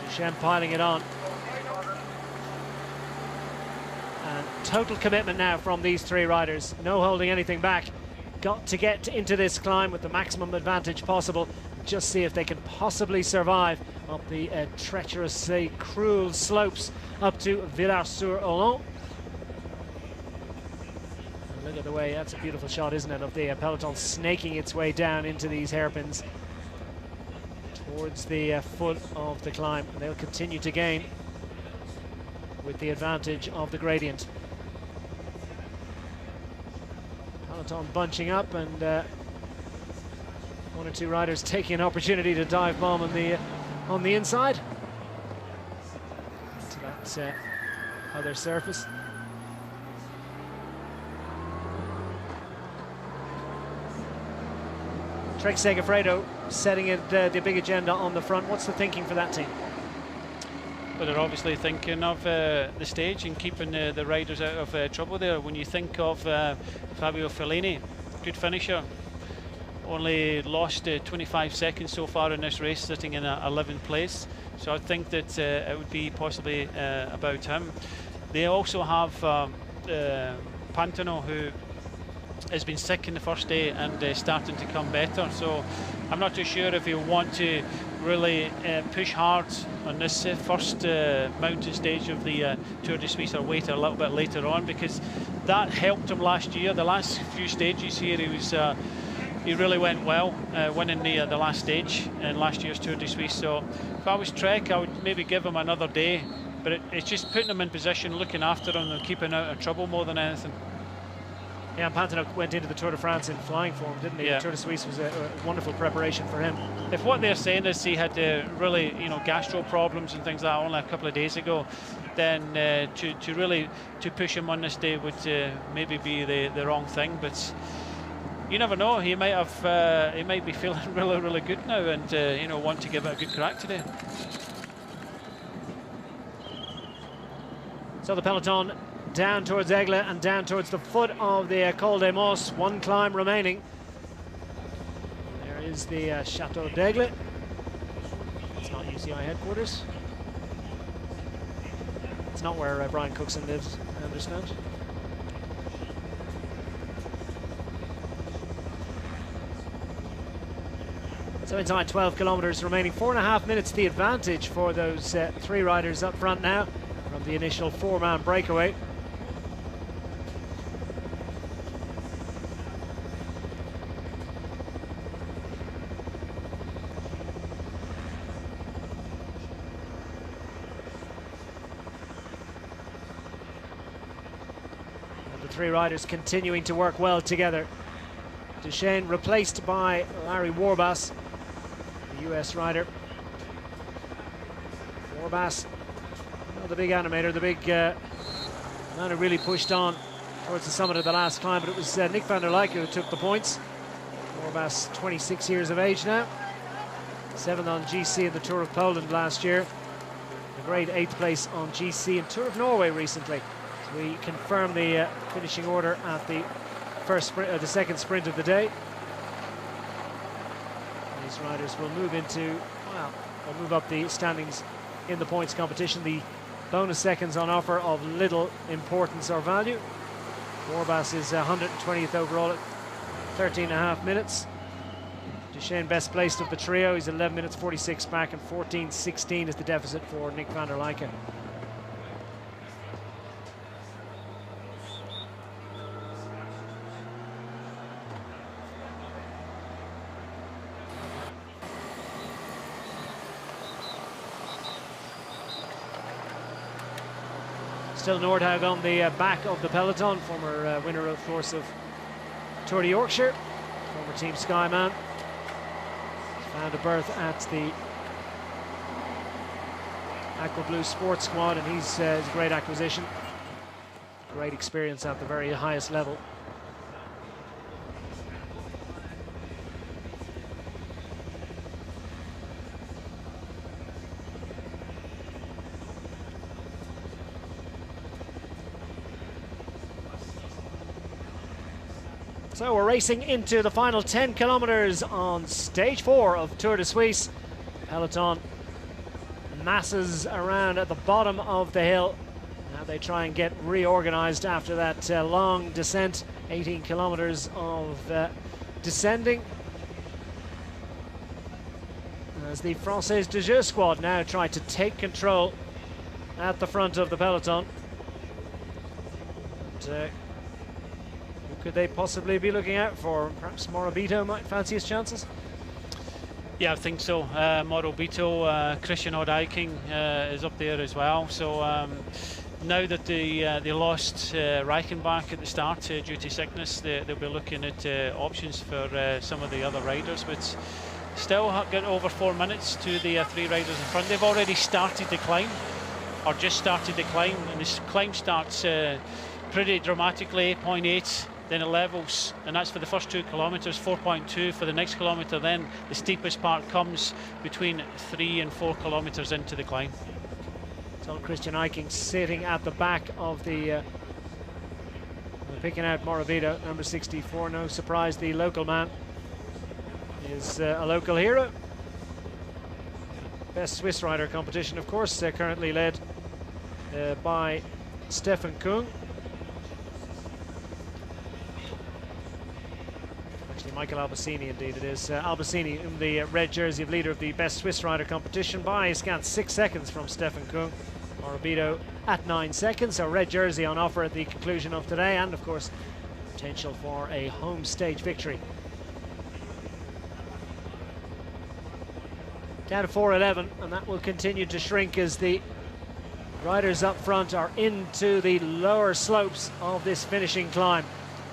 Duchesne piling it on. And total commitment now from these three riders. No holding anything back. Got to get into this climb with the maximum advantage possible. Just see if they can possibly survive up the treacherously cruel slopes up to Villars-sur-Olon. Look at the way, that's a beautiful shot, isn't it, of the peloton snaking its way down into these hairpins towards the foot of the climb. And they'll continue to gain with the advantage of the gradient. Peloton bunching up, and One or two riders taking an opportunity to dive bomb on the inside to that other surface. Trek Segafredo setting it the big agenda on the front. What's the thinking for that team? Well, they're obviously thinking of the stage and keeping the riders out of trouble there. When you think of Fabio Fellini, good finisher, only lost 25 seconds so far in this race, sitting in 11th place. So I think that it would be possibly about him. They also have Pantano, who has been sick in the first day and starting to come better. So I'm not too sure if he'll want to really push hard on this first mountain stage of the Tour de Suisse, or wait a little bit later on, because that helped him last year. The last few stages here, he really went well, winning the last stage in last year's Tour de Suisse. So if I was Trek, I would maybe give him another day, but it's just putting him in position, looking after him and keeping out of trouble more than anything. Yeah, and Pantano went into the Tour de France in flying form, didn't he? Yeah. The Tour de Suisse was a wonderful preparation for him. If what they're saying is he had really, gastro problems and things like that only a couple of days ago, then to really push him on this day would maybe be the wrong thing. But you never know. He might be feeling really, really good now, and want to give it a good crack today. So the peloton down towards Aigle and down towards the foot of the Col des Mosses. One climb remaining. There is the Chateau d'Aigle. It's not UCI headquarters. It's not where Brian Cookson lives, I understand. So inside 12 kilometers remaining, 4.5 minutes the advantage for those three riders up front now from the initial four-man breakaway. Three riders continuing to work well together. Duchesne replaced by Larry Warbasse, the US rider. Warbasse, the big animator, the big man who really pushed on towards the summit of the last climb, but it was Nick van der Leijken who took the points. Warbasse, 26 years of age now. 7th on GC in the Tour of Poland last year. A great 8th place on GC and Tour of Norway recently. We confirm the finishing order at the the second sprint of the day. These riders will move will move up the standings in the points competition. The bonus seconds on offer of little importance or value. Warbasse is 120th overall at 13.5 minutes. Duchesne best placed of the trio. He's 11 minutes 46 back, and 14.16 is the deficit for Nick van der Leijken. Still Nordhaug on the back of the peloton, former winner, of course, of Tour de Yorkshire, former Team Sky man. Found a berth at the Aqua Blue Sports Squad, and he's a great acquisition. Great experience at the very highest level. So we're racing into the final 10 kilometers on stage 4 of Tour de Suisse. Peloton masses around at the bottom of the hill. Now they try and get reorganized after that long descent, 18 kilometers of descending. As the Française de Jeux squad now try to take control at the front of the peloton. And, could they possibly be looking out for? Perhaps Morabito might fancy his chances? Yeah, I think so. Morabito, Christian Oud-Eiking is up there as well. So now that they lost Reichenbach at the start due to sickness, they'll be looking at options for some of the other riders, but still got over 4 minutes to the 3 riders in front. They've already started the climb, or just started the climb, and this climb starts pretty dramatically, 8.8, then it levels, and that's for the first 2 kilometres, 4.2 for the next kilometre. Then the steepest part comes between 3 and 4 kilometres into the climb. So Christian Eiking sitting at the back of the picking out Morabito, number 64. No surprise, the local man is a local hero. Best Swiss rider competition, of course, currently led by Stefan Kung. Actually, Michael Albacini, indeed it is. Albacini in the red jersey of leader of the Best Swiss rider competition by a scant 6 seconds from Stefan Kung. Morabito at 9 seconds. So red jersey on offer at the conclusion of today, and of course potential for a home stage victory. Down to 4:11, and that will continue to shrink as the riders up front are into the lower slopes of this finishing climb,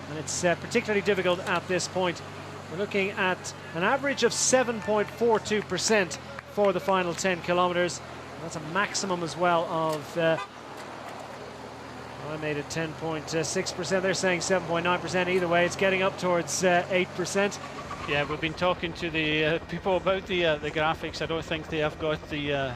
and it's particularly difficult at this point. We're looking at an average of 7.42% for the final 10 kilometres. That's a maximum as well of I made it 10.6%. They're saying 7.9%. Either way, it's getting up towards 8%. Yeah, we've been talking to the people about the graphics. I don't think they have got the...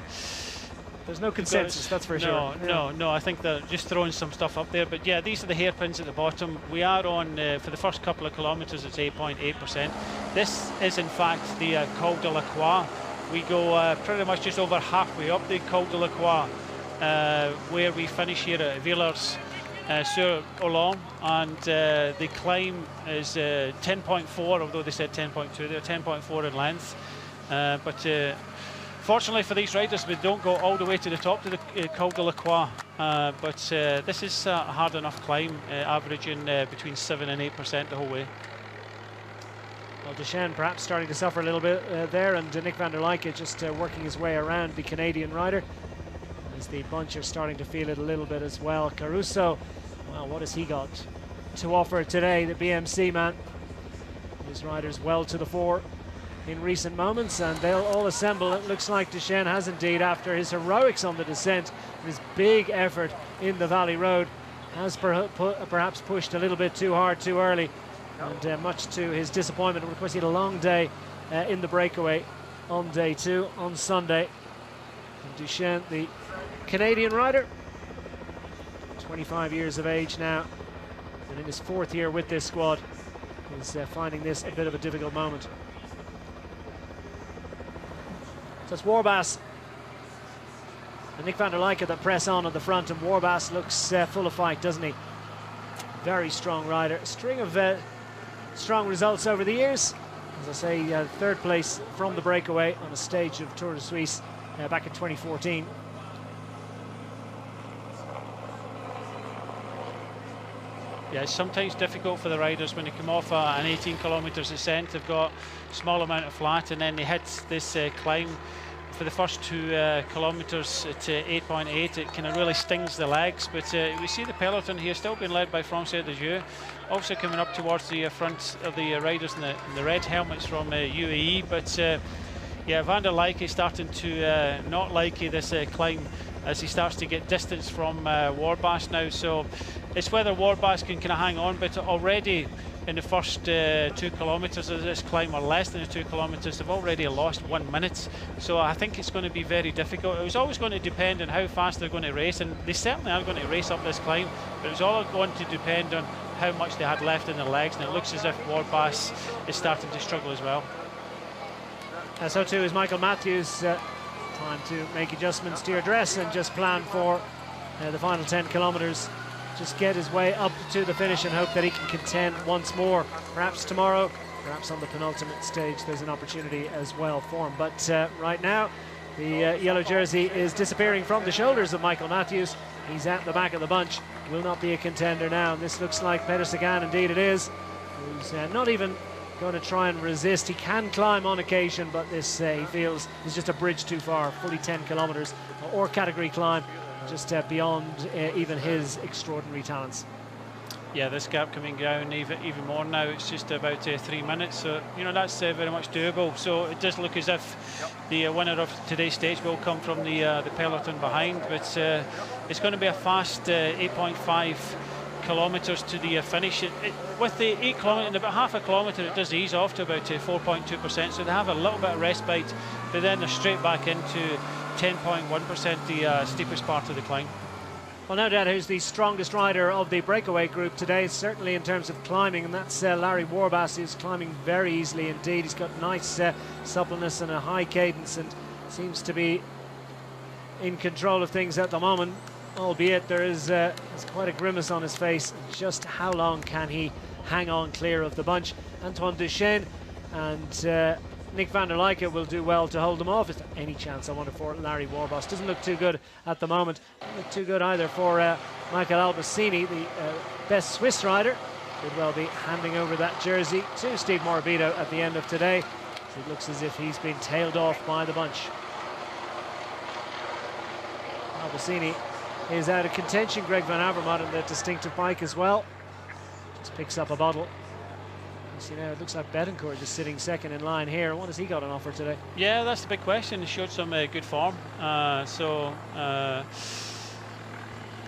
There's no consensus, that's for sure. No, I think they're just throwing some stuff up there. But yeah, these are the hairpins at the bottom. We are on, for the first couple of kilometres, it's 8.8%. This is in fact the Col de la Croix. We go pretty much just over halfway up the Col de la Croix, where we finish here at Villers-sur-Olon, and the climb is 10.4, although they said 10.2, they're 10.4 in length. But fortunately for these riders, we don't go all the way to the top to the Col de la Croix, but this is a hard enough climb, averaging between 7 and 8% the whole way. Well, Duchesne perhaps starting to suffer a little bit there, and Nick van der Leijke just working his way around the Canadian rider, as the bunch are starting to feel it a little bit as well. Caruso, well, what has he got to offer today, the BMC man? His riders well to the fore in recent moments, and they'll all assemble. It looks like Duchesne has indeed, after his heroics on the descent, his big effort in the Valley Road, has perhaps pushed a little bit too hard too early, and much to his disappointment. Of course, he had a long day in the breakaway on day 2 on Sunday. And Duchesne, the Canadian rider, 25 years of age now, and in his 4th year with this squad, is finding this a bit of a difficult moment. So it's Warbasse and Nick van der Leijke that press on at the front, and Warbasse looks full of fight, doesn't he? Very strong rider. A string of strong results over the years. As I say, 3rd place from the breakaway on a stage of Tour de Suisse back in 2014. Yeah, it's sometimes difficult for the riders when they come off an 18 kilometres ascent. They've got a small amount of flat, and then they hit this climb for the first 2 kilometres at 8.8. It kind of really stings the legs, but we see the peloton here still being led by François Desjeux, also coming up towards the front of the riders in the red helmets from UAE. But yeah, van der Leijke is starting to not like this climb as he starts to get distance from Warbasse now. So it's whether Warbasse can kind of hang on, but already in the first 2 kilometres of this climb, or less than the 2 kilometres, they've already lost 1 minute. So I think it's going to be very difficult. It was always going to depend on how fast they're going to race, and they certainly are going to race up this climb, but it's all going to depend on how much they had left in their legs, and it looks as if Warbasse is starting to struggle as well. So too is Michael Matthews. Time to make adjustments to your dress and just plan for the final 10 kilometres. Just get his way up to the finish and hope that he can contend once more. Perhaps tomorrow, perhaps on the penultimate stage, there's an opportunity as well for him. But right now, the yellow jersey is disappearing from the shoulders of Michael Matthews. He's at the back of the bunch, will not be a contender now. And this looks like Peter Sagan, indeed it is, who's not even going to try and resist. He can climb on occasion, but this he feels is just a bridge too far. Fully 10 kilometres or category climb just beyond even his extraordinary talents. Yeah, this gap coming down even more now. It's just about 3 minutes, so you know that's very much doable. So it does look as if the winner of today's stage will come from the peloton behind, but it's going to be a fast 8.5 kilometres to the finish. With the 8 kilometre, in about half a kilometre, it does ease off to about 4.2%. So they have a little bit of respite, but then they're straight back into 10.1%, the steepest part of the climb. Well, no doubt who's the strongest rider of the breakaway group today, certainly in terms of climbing, and that's Larry Warbasse, who's climbing very easily indeed. He's got nice suppleness and a high cadence and seems to be in control of things at the moment, albeit there's quite a grimace on his face. Just how long can he hang on clear of the bunch? Antoine Duchesne and Nick van der Leijken will do well to hold them off. Is there any chance, I wonder, for Larry Warbasse? Doesn't look too good at the moment. Doesn't look too good either for Michael Albacini, the best Swiss rider. Could well be handing over that jersey to Steve Morabito at the end of today. So it looks as if he's been tailed off by the bunch. Albacini is out of contention. Greg Van Avermaet on the distinctive bike as well. Just picks up a bottle. You know, it looks like Betancourt just sitting second in line here. What has he got on offer today? Yeah, that's the big question. He showed some good form.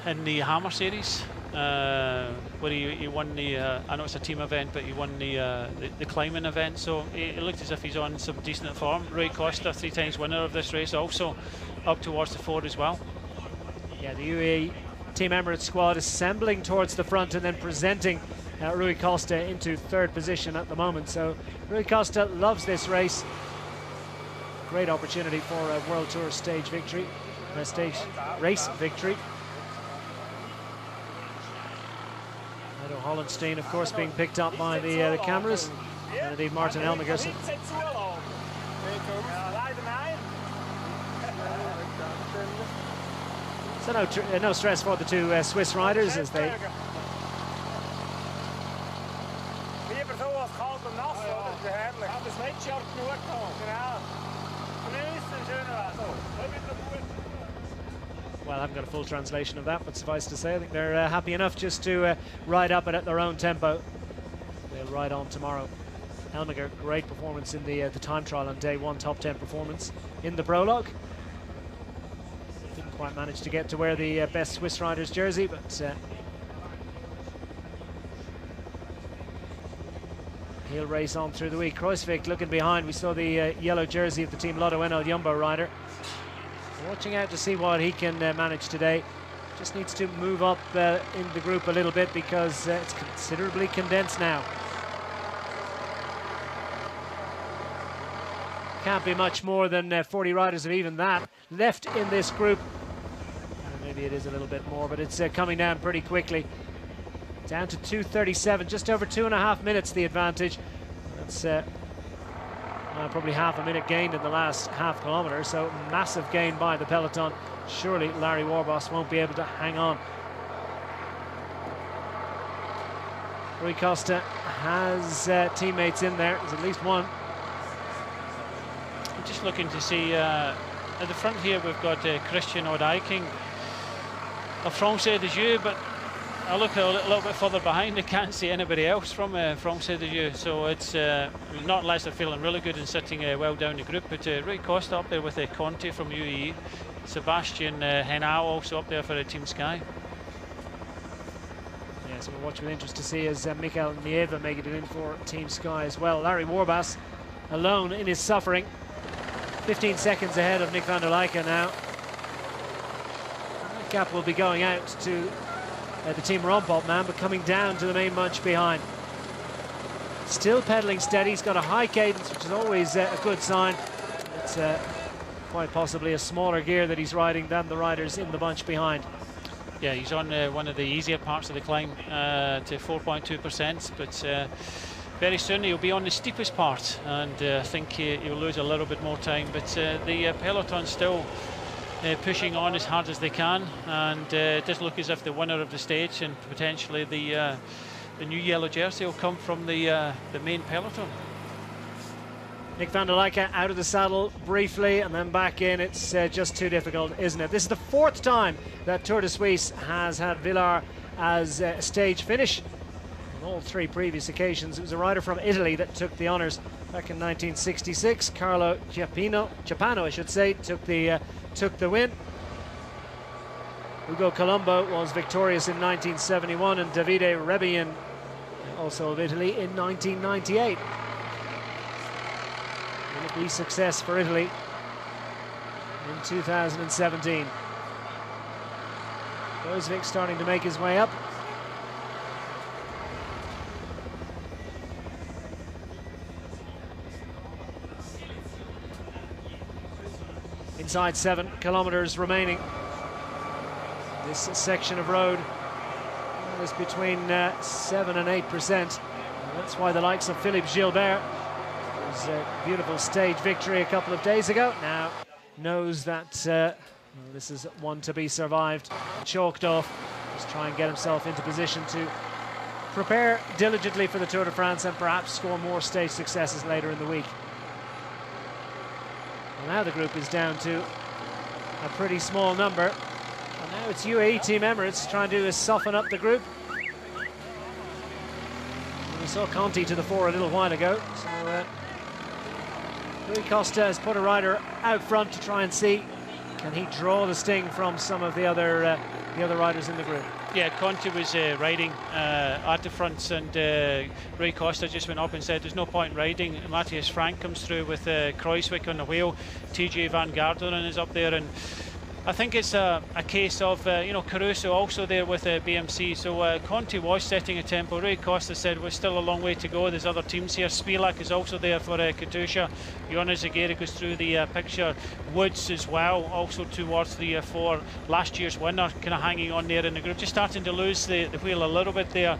In the Hammer Series, where he won the, I know it's a team event, but he won the climbing event. So it looked as if he's on some decent form. Rui Costa, 3 times winner of this race, also up towards the 4 as well. Yeah, the UAE Team Emirates squad assembling towards the front and then presenting Rui Costa into 3rd position at the moment. So Rui Costa loves this race. Great opportunity for a World Tour stage victory, stage race victory. Edo Hollenstein, of course, being picked up by the cameras. And indeed Martin Elmiger. So no stress for the 2 Swiss riders as they well, I haven't got a full translation of that, but suffice to say, I think they're happy enough just to ride up it at their own tempo. They'll ride on tomorrow. Elmiger, great performance in the time trial on day 1, top 10 performance in the prologue. Didn't quite manage to get to wear the best Swiss riders jersey, but he'll race on through the week. Kruijswijk looking behind. We saw the yellow jersey of the Team Lotto NL Jumbo rider. Watching out to see what he can manage today. Just needs to move up in the group a little bit because it's considerably condensed now. Can't be much more than 40 riders of even that left in this group. Maybe it is a little bit more, but it's coming down pretty quickly. Down to 2:37, just over 2.5 minutes the advantage. That's probably half a minute gained in the last half kilometre, so massive gain by the peloton. Surely Larry Warbasse won't be able to hang on. Rui Costa has teammates in there. There's at least one. I'm just looking to see at the front here we've got Christian Oudeiking of France de Jeu, but I look a little bit further behind, I can't see anybody else from France de Jeu, so it's not unless they're feeling really good and sitting well down the group, but Rui Costa up there with Conti from UAE, Sebastian Henao also up there for Team Sky. Yeah, so we'll watch with interest to see as Mikael Nieva making it in for Team Sky as well. Larry Warbasse alone in his suffering, 15 seconds ahead of Nick van der Leijken now. That gap will be going out to the Team Rompop man, but coming down to the main bunch behind. Still pedaling steady. He's got a high cadence, which is always a good sign. It's quite possibly a smaller gear that he's riding than the riders in the bunch behind. Yeah, he's on one of the easier parts of the climb to 4.2%, but very soon he'll be on the steepest part, and I think he'll lose a little bit more time. But the peloton still pushing on as hard as they can, and it does look as if the winner of the stage and potentially the new yellow jersey will come from the main peloton. Nick van der Leijken out of the saddle briefly and then back in. It's just too difficult, isn't it? This is the 4th time that Tour de Suisse has had Villars as a stage finish. On all 3 previous occasions, it was a rider from Italy that took the honours back in 1966. Carlo Ciapano, I should say, took the win. Ugo Colombo was victorious in 1971, and Davide Rebellin, also of Italy, in 1998. Will it be success for Italy in 2017? Božovic starting to make his way up. Inside 7 kilometers remaining. This section of road is between 7 and 8%. That's why the likes of Philippe Gilbert, whose beautiful stage victory a couple of days ago, now knows that this is one to be survived. Chalked off, just try and get himself into position to prepare diligently for the Tour de France and perhaps score more stage successes later in the week. Well, now the group is down to a pretty small number. And now it's UAE Team Emirates trying to soften up the group. We saw Conti to the fore a little while ago. So Rui Costa has put a rider out front to try and see, can he draw the sting from some of the other riders in the group. Yeah, Conti was riding at the front, and Rui Costa just went up and said there's no point riding. Matthias Frank comes through with Kruijswijk on the wheel. TJ Van Garderen is up there, and I think it's a case of, you know, Caruso also there with BMC. So Conti was setting a tempo. Rui Costa said we're still a long way to go. There's other teams here. Spilak is also there for Katusha. Jonas Aguirre goes through the picture. Woods as well, also towards the 4. Last year's winner kind of hanging on there in the group. Just starting to lose the wheel a little bit there.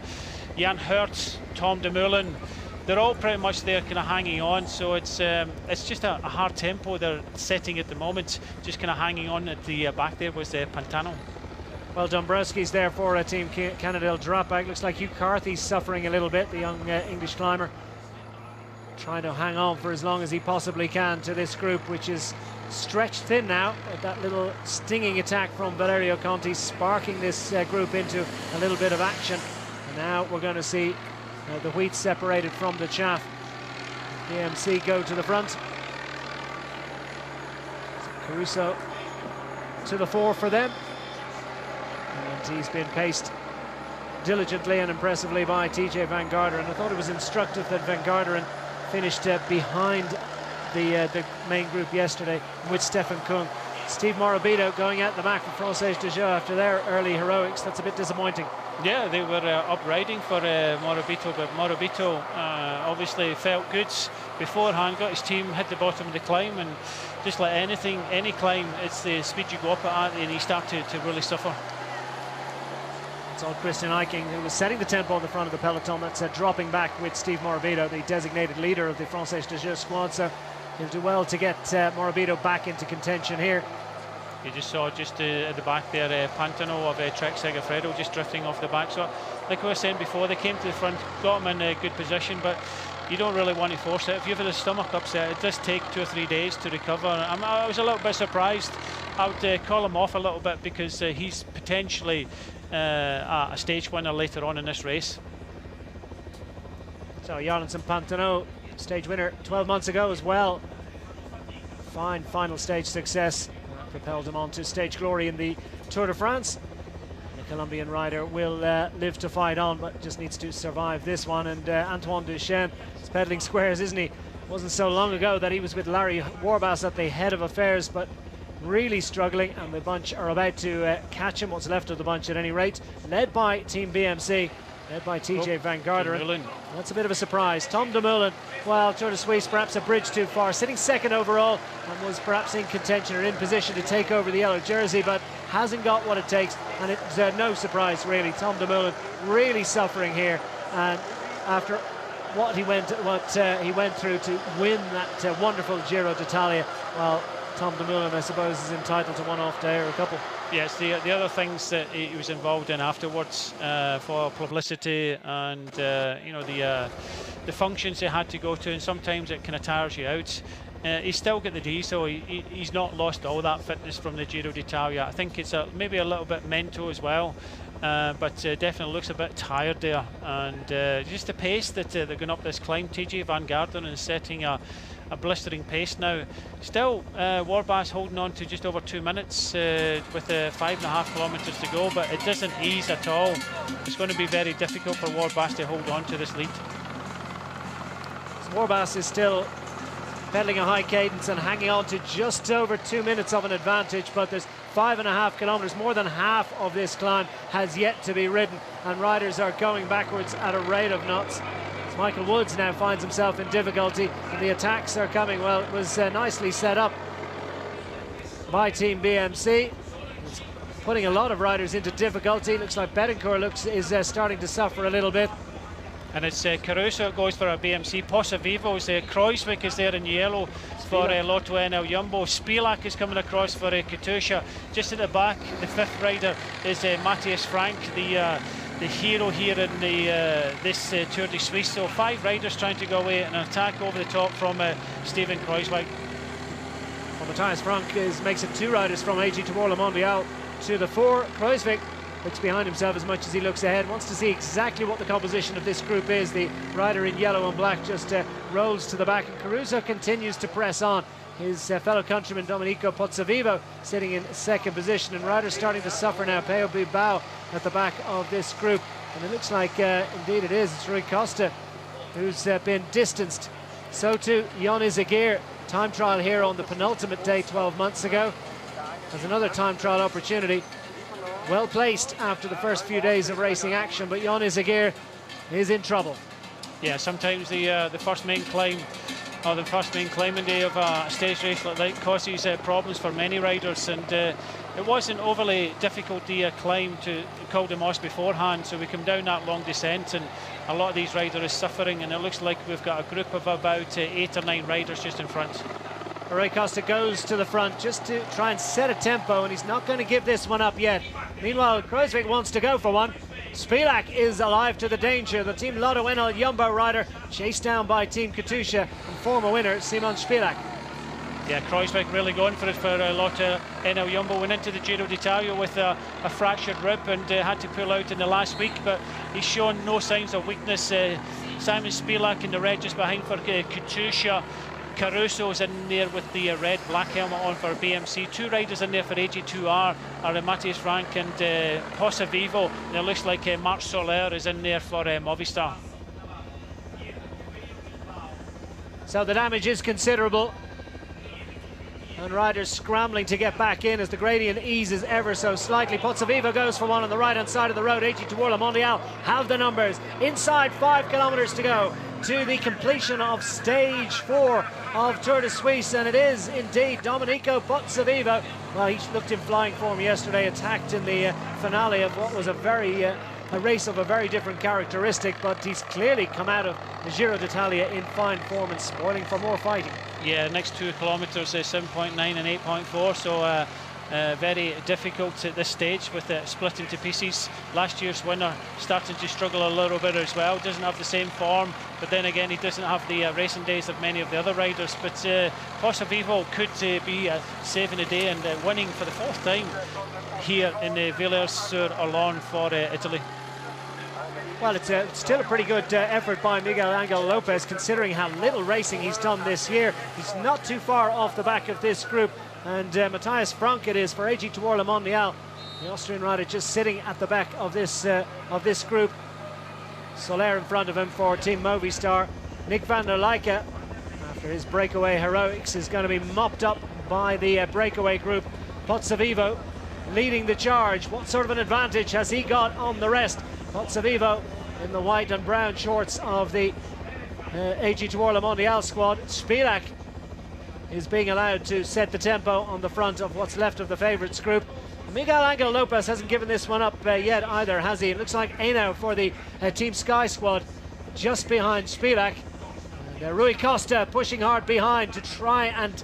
Jan Hertz, Tom Dumoulin, they're all pretty much there kind of hanging on, so it's just a hard tempo they're setting at the moment, just kind of hanging on at the back there was Pantano. Well, Dombrowski's there for Team Cannondale Dropback. Looks like Hugh Carthy's suffering a little bit, the young English climber, trying to hang on for as long as he possibly can to this group, which is stretched thin now. That little stinging attack from Valerio Conti sparking this group into a little bit of action, and now we're going to see the wheat separated from the chaff. BMC go to the front. So Caruso to the fore for them. And he's been paced diligently and impressively by TJ Van Garderen. I thought it was instructive that Van Garderen finished behind the main group yesterday with Stefan Kung. Steve Morabito going out the back for Française des Jeux after their early heroics. That's a bit disappointing. Yeah, they were up riding for Morabito, but Morabito obviously felt good beforehand, got his team, hit the bottom of the climb, and just like anything, any climb, it's the speed you go up at, and he started to really suffer. It's all Christian Eiking, who was setting the tempo on the front of the peloton. That's dropping back with Steve Morabito, the designated leader of the Française des Jeux squad, so he'll do well to get Morabito back into contention here. You just saw just at the back there, Pantano of Trek Segafredo just drifting off the back. So, like I was saying before, they came to the front, got him in a good position, but you don't really want to force it. If you've had a stomach upset, it does take 2 or 3 days to recover. I was a little bit surprised. I would call him off a little bit because he's potentially a stage winner later on in this race. So Jarlinson Pantano, stage winner 12 months ago as well. Fine final stage success. Propelled him on to stage glory in the Tour de France. The Colombian rider will live to fight on, but just needs to survive this one. And Antoine Duchesne is peddling squares, isn't he? It wasn't so long ago that he was with Larry Warbasse at the head of affairs, but really struggling, and the bunch are about to catch him, what's left of the bunch at any rate. Led by Team BMC, led by TJ Van Garderen. That's a bit of a surprise. Tom Dumoulin, well, Tour de Suisse perhaps a bridge too far, sitting second overall, and was perhaps in contention or in position to take over the yellow jersey, but hasn't got what it takes, and it's no surprise really. Tom Dumoulin really suffering here, and after what he went through to win that wonderful Giro d'Italia, well, Tom Dumoulin, I suppose, is entitled to one off day or a couple. Yes, the other things that he was involved in afterwards for publicity and you know, the functions he had to go to, and sometimes it kind of tires you out. He's still got the D, so he's not lost all that fitness from the Giro d'Italia. I think it's maybe a little bit mental as well, but definitely looks a bit tired there. And just the pace that they're going up this climb, TJ Van Garderen is setting a blistering pace now. Still, Warbasse holding on to just over 2 minutes with 5.5 kilometres to go, but it doesn't ease at all. It's going to be very difficult for Warbasse to hold on to this lead. So Warbasse is still pedaling a high cadence and hanging on to just over 2 minutes of an advantage, but there's 5.5 kilometres, more than half of this climb has yet to be ridden, and riders are going backwards at a rate of knots. Michael Woods now finds himself in difficulty, and the attacks are coming. Well, it was nicely set up by Team BMC. It's putting a lot of riders into difficulty. Looks like Betancourt is starting to suffer a little bit. And it's Caruso goes for a BMC. Pozzovivo's Kruijswijk is there in yellow for Lotto NL Jumbo. Spilak is coming across for Katusha. Just at the back, the fifth rider is Matthias Frank, the hero here in this Tour de Suisse. So 5 riders trying to go away, and an attack over the top from Steven Kruijswijk. Well, Matthias Frank makes it 2 riders from AG Tour Le Mondial to the 4. Kruijswijk looks behind himself as much as he looks ahead, wants to see exactly what the composition of this group is. The rider in yellow and black just rolls to the back, and Caruso continues to press on. His fellow countryman Domenico Pozzovivo sitting in second position, and riders starting to suffer now. Peo Bilbao at the back of this group, and it looks like indeed it's Rui Costa who's been distanced. So too Jon Izagirre, time trial here on the penultimate day 12 months ago, has another time trial opportunity. Well placed after the first few days of racing action, but Jon Izagirre is in trouble. Yeah, sometimes the first main climb, or the first main climbing day of a stage race like that causes problems for many riders, and it wasn't overly difficult the climb to Col de Moss beforehand, so we come down that long descent, and a lot of these riders are suffering, and it looks like we've got a group of about 8 or 9 riders just in front. Rui Costa goes to the front just to try and set a tempo, and he's not going to give this one up yet. Meanwhile, Kruijswijk wants to go for one. Spilak is alive to the danger. The Team Lotto NL Jumbo rider chased down by Team Katusha and former winner Simon Spilak. Yeah, Kruijswijk really going for it for Lotto NL Jumbo. Went into the Giro d'Italia with a fractured rib and had to pull out in the last week, but he's shown no signs of weakness. Simon Spilak in the red just behind for Katusha. Caruso's in there with the red-black helmet on for BMC. 2 riders in there for AG2R are Matthias Frank and Pozzovivo. And it looks like Marc Soler is in there for Movistar. So the damage is considerable, and riders scrambling to get back in as the gradient eases ever so slightly. Pozzovivo goes for one on the right-hand side of the road. AG Tour Le Mondial have the numbers. Inside 5 kilometres to go to the completion of stage 4 of Tour de Suisse, and it is indeed Domenico Pozzovivo. Well, he looked in flying form yesterday, attacked in the finale of what was a race of a very different characteristic, but he's clearly come out of the Giro d'Italia in fine form and spoiling for more fighting. Yeah, next 2 kilometres, 7.9 and 8.4, so very difficult at this stage with it split into pieces. Last year's winner starting to struggle a little bit as well, doesn't have the same form, but then again he doesn't have the racing days of many of the other riders. But Pozzovivo could be saving the day and winning for the 4th time here in Villers-sur-Olon for Italy. Well, it's still a pretty good effort by Miguel Angel Lopez, considering how little racing he's done this year. He's not too far off the back of this group, and Matthias Frank it is for AG Tour Le Mondial. The Austrian rider just sitting at the back of this group. Soler in front of him for Team Movistar. Nick van der Leijken, after his breakaway heroics, is going to be mopped up by the breakaway group. Pozzovivo leading the charge. What sort of an advantage has he got on the rest? Pozzovivo in the white and brown shorts of the AG Tour Le Mondial squad. Spilak is being allowed to set the tempo on the front of what's left of the favourites group. Miguel Angel Lopez hasn't given this one up yet either, has he? It looks like Eno for the Team Sky squad just behind Spilak. And Rui Costa pushing hard behind to try and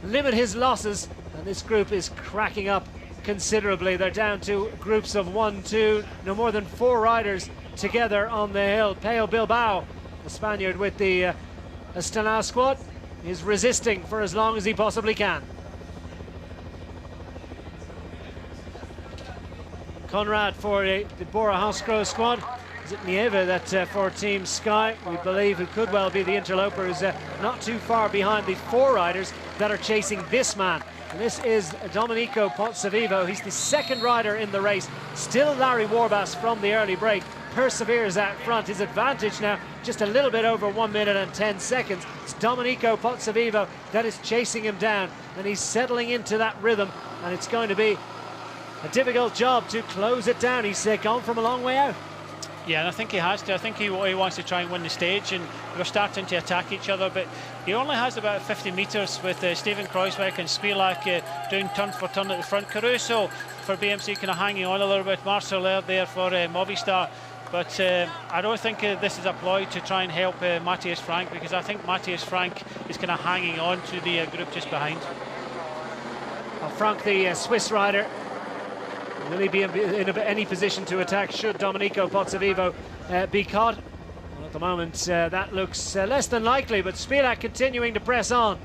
limit his losses, and this group is cracking up considerably. They're down to groups of 1, 2, no more than 4 riders together on the hill. Pello Bilbao, the Spaniard with the Astana squad, is resisting for as long as he possibly can. Conrad for the Bora Hansgrohe squad. Is it Nieve that for Team Sky, we believe, who could well be the interloper, who's not too far behind the 4 riders that are chasing this man. And this is Domenico Pozzovivo. He's the 2nd rider in the race. Still Larry Warbasse from the early break perseveres out front. His advantage now just a little bit over 1 minute and 10 seconds. It's Domenico Pozzovivo that is chasing him down, and he's settling into that rhythm, and it's going to be a difficult job to close it down. He's gone from a long way out. Yeah, and I think he has to. I think he wants to try and win the stage, and we're starting to attack each other, but he only has about 50 metres with Steven Kruijswijk and Spilak doing turn for turn at the front. Caruso for BMC kind of hanging on a little bit. Marc Soler there for Movistar. But I don't think this is a ploy to try and help Matthias Frank, because I think Matthias Frank is kind of hanging on to the group just behind. Well, Frank, the Swiss rider, will he be in any position to attack should Domenico Pozzovivo be caught? Well, at the moment, that looks less than likely, but Spilak continuing to press on.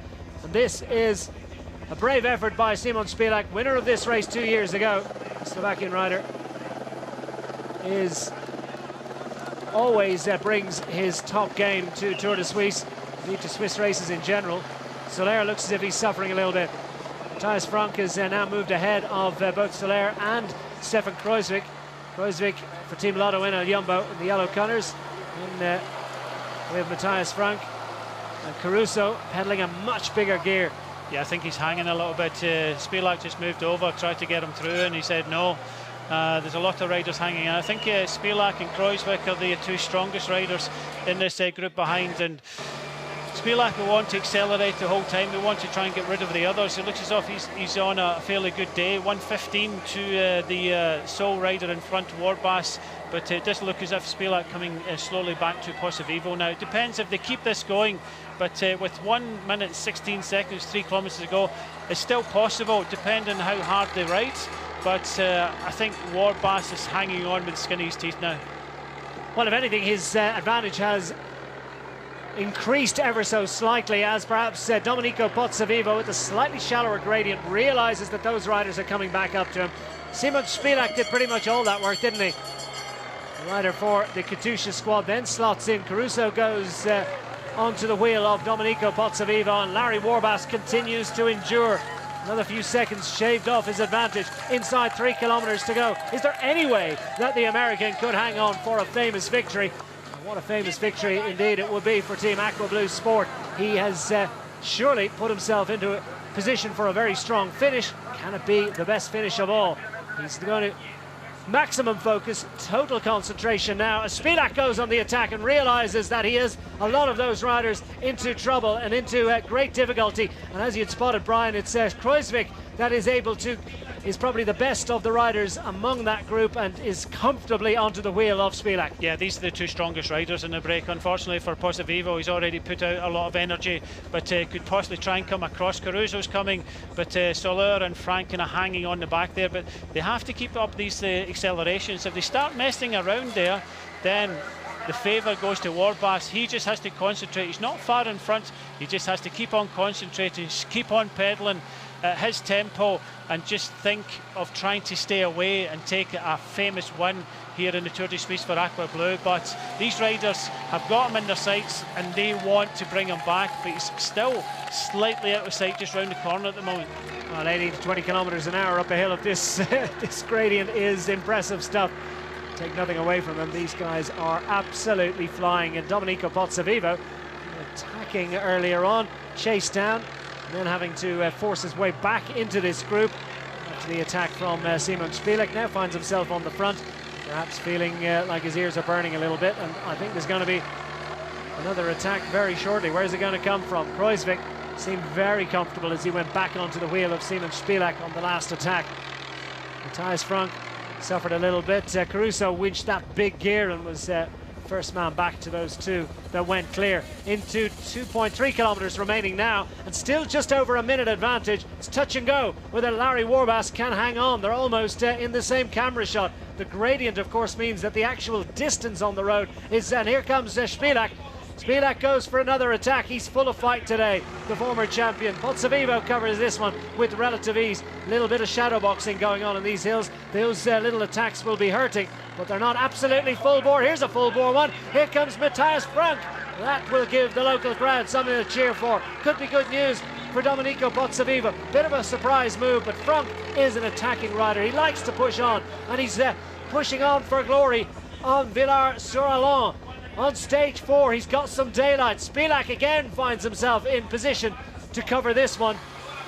And this is a brave effort by Simon Spilak, winner of this race 2 years ago. The Slovakian rider is always brings his top game to Tour de Suisse, indeed to Swiss races in general. Soler looks as if he's suffering a little bit. Matthias Frank has now moved ahead of both Soler and Stefan Kruijswijk. Kruijswijk for Team Lotto in a Jumbo in the yellow colours. And we have Matthias Frank and Caruso pedaling a much bigger gear. Yeah, I think he's hanging a little bit. Spilak just moved over, tried to get him through, and he said no. There's a lot of riders hanging in. I think Spilak and Kruijswijk are the 2 strongest riders in this group behind, and Spilak will want to accelerate the whole time. We want to try and get rid of the others. It looks as if he's on a fairly good day. 1:15 to the sole rider in front, Warbasse, but it does look as if Spilak coming slowly back to Pozzovivo now. It depends if they keep this going, but with 1 minute 16 seconds, 3 kilometres to go, it's still possible, depending on how hard they ride. But I think Warbasse is hanging on with skin in his teeth now. Well, if anything, his advantage has increased ever so slightly, as perhaps Domenico Pozzovivo with a slightly shallower gradient realises that those riders are coming back up to him. Simon Spilak did pretty much all that work, didn't he? The rider for the Katusha squad then slots in. Caruso goes onto the wheel of Domenico Pozzovivo, and Larry Warbasse continues to endure. Another few seconds shaved off his advantage. Inside 3 kilometres to go. Is there any way that the American could hang on for a famous victory? And what a famous victory indeed it would be for Team Aqua Blue Sport. He has surely put himself into a position for a very strong finish. Can it be the best finish of all? He's going to maximum focus, total concentration now. As Spilak goes on the attack and realises that he has a lot of those riders into trouble and into great difficulty. And as you had spotted, Brian, it's Kruijswijk that is probably the best of the riders among that group and is comfortably onto the wheel of Spilak. Yeah, these are the 2 strongest riders in the break. Unfortunately for Pozzovivo, he's already put out a lot of energy, but could possibly try and come across. Caruso's coming, but Soler and Frank kind of hanging on the back there. But they have to keep up these accelerations. If they start messing around there, then the favour goes to Warbasse. He just has to concentrate. He's not far in front. He just has to keep on concentrating, keep on pedalling at his tempo, and just think of trying to stay away and take a famous win here in the Tour de Suisse for Aqua Bleu. But these riders have got him in their sights and they want to bring him back, but he's still slightly out of sight just round the corner at the moment. Well, 18 to 20 kilometres an hour up a hill of this this gradient is impressive stuff. Take nothing away from them, these guys are absolutely flying. And Domenico Pozzovivo attacking earlier on, chased down, and then having to force his way back into this group after the attack from Simon Spilak. Now finds himself on the front, perhaps feeling like his ears are burning a little bit, and I think there's going to be another attack very shortly. Where's it going to come from? Kruijswijk seemed very comfortable as he went back onto the wheel of Simon Spilak on the last attack. Matthias Frank suffered a little bit. Caruso winched that big gear and was first man back to those two that went clear. Into 2.3 kilometres remaining now, and still just over a minute advantage. It's touch and go whether Larry Warbasse can hang on. They're almost in the same camera shot. The gradient, of course, means that the actual distance on the road is, and here comes Spilak. Spilak goes for another attack. He's full of fight today, the former champion. Pozzovivo covers this one with relative ease. A little bit of shadow boxing going on in these hills. Those little attacks will be hurting, but they're not absolutely full bore. Here's a full bore one. Here comes Matthias Frank. That will give the local crowd something to cheer for. Could be good news for Domenico Pozzovivo. Bit of a surprise move, but Frank is an attacking rider. He likes to push on, and he's pushing on for glory on Villars-sur-Alain. On stage 4, he's got some daylight. Spilak again finds himself in position to cover this one.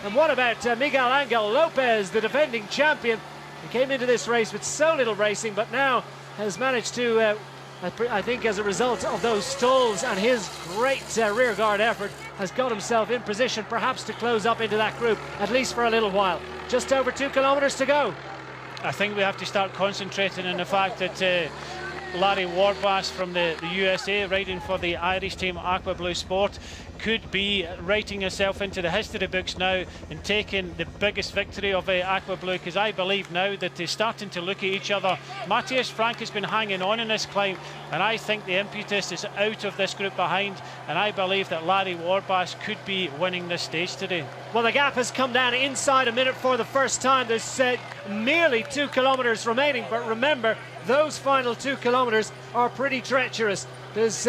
And what about Miguel Angel Lopez, the defending champion? He came into this race with so little racing, but now has managed to, I think as a result of those stalls and his great rear guard effort, has got himself in position perhaps to close up into that group, at least for a little while. Just over 2 kilometres to go. I think we have to start concentrating on the fact that Larry Warbasse from the USA, riding for the Irish team Aqua Blue Sport, could be writing himself into the history books now and taking the biggest victory of Aqua Blue, because I believe now that they're starting to look at each other. Matthias Frank has been hanging on in this climb, and I think the impetus is out of this group behind, and I believe that Larry Warbasse could be winning this stage today. Well, the gap has come down inside a minute for the first time. There's merely 2 kilometres remaining, but remember, those final 2 kilometres are pretty treacherous. There's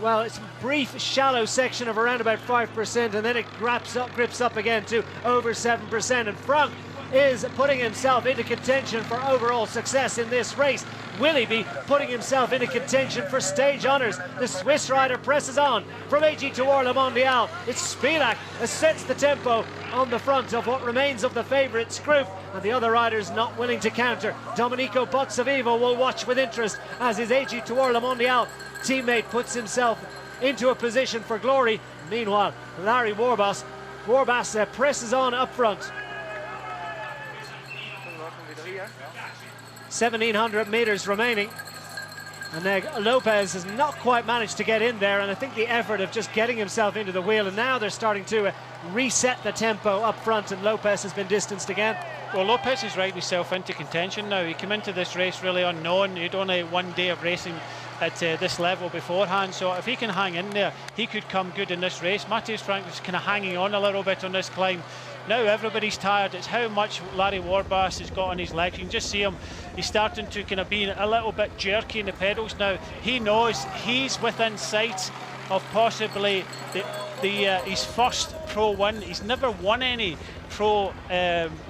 well, it's a brief, shallow section of around about 5%, and then it grips up again to over 7%. And Frank is putting himself into contention for overall success in this race. Will he be putting himself into contention for stage honours? The Swiss rider presses on from AG Tour Le Mondial. It's Spilak that sets the tempo on the front of what remains of the favourites group, and the other riders not willing to counter. Domenico Pozzovivo will watch with interest as his AG Tour Le Mondial teammate puts himself into a position for glory. Meanwhile, Larry Warbasse presses on up front. 1,700 metres remaining, and Lopez has not quite managed to get in there, and I think the effort of just getting himself into the wheel, and now they're starting to reset the tempo up front, and Lopez has been distanced again. Well, Lopez is riding himself into contention now. He came into this race really unknown. He'd only 1 day of racing at this level beforehand, so if he can hang in there, he could come good in this race. Matthias Frank is kind of hanging on a little bit on this climb. Now everybody's tired. It's how much Larry Warbasse has got on his legs. You can just see him. He's starting to kind of be a little bit jerky in the pedals now. He knows he's within sight of possibly his first pro win. He's never won any pro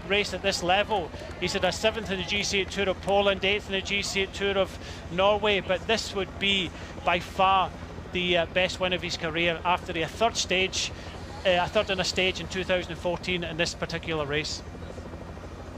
race at this level. He's had a 7th in the GC8 Tour of Poland, 8th in the GC8 Tour of Norway, but this would be by far the best win of his career after a third in a stage in 2014 in this particular race.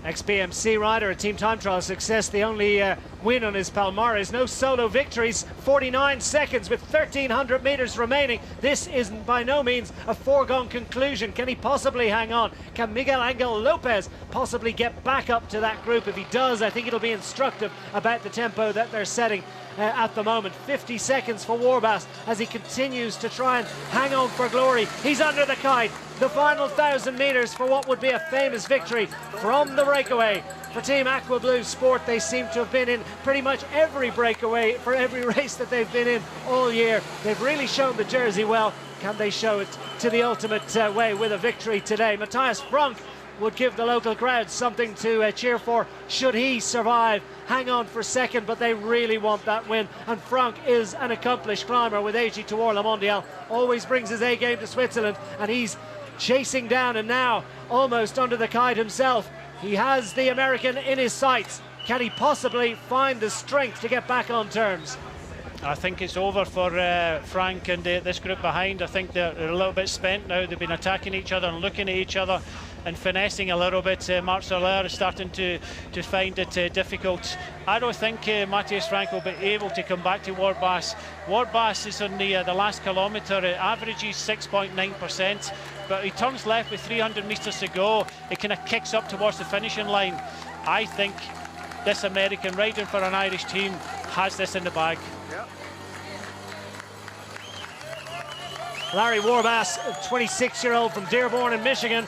Ex-BMC rider, a team time trial success, the only win on his Palmares. No solo victories, 49 seconds with 1,300 metres remaining. This is by no means a foregone conclusion. Can he possibly hang on? Can Miguel Angel Lopez possibly get back up to that group? If he does, I think it'll be instructive about the tempo that they're setting at the moment. 50 seconds for Warbasse as he continues to try and hang on for glory. He's under the kite. The final 1,000 metres for what would be a famous victory from the breakaway. For Team Aqua Blue Sport, they seem to have been in pretty much every breakaway for every race that they've been in all year. They've really shown the jersey well. Can they show it to the ultimate way with a victory today? Matthias Frank would give the local crowd something to cheer for should he survive. Hang on for second, but they really want that win. And Frank is an accomplished climber with AG Tour Le Mondial. Always brings his A game to Switzerland, and he's chasing down and now almost under the kite himself. He has the American in his sights. Can he possibly find the strength to get back on terms? I think it's over for Frank and this group behind. I think they're a little bit spent now. They've been attacking each other and looking at each other and finessing a little bit. Marc Soler is starting to find it difficult. I don't think Matthias Frank will be able to come back to Warbasse. Warbasse is on the last kilometre, averages 6.9%, but he turns left with 300 metres to go. It kind of kicks up towards the finishing line. I think this American riding for an Irish team has this in the bag. Yeah. Larry Warbasse, a 26-year-old from Dearborn in Michigan,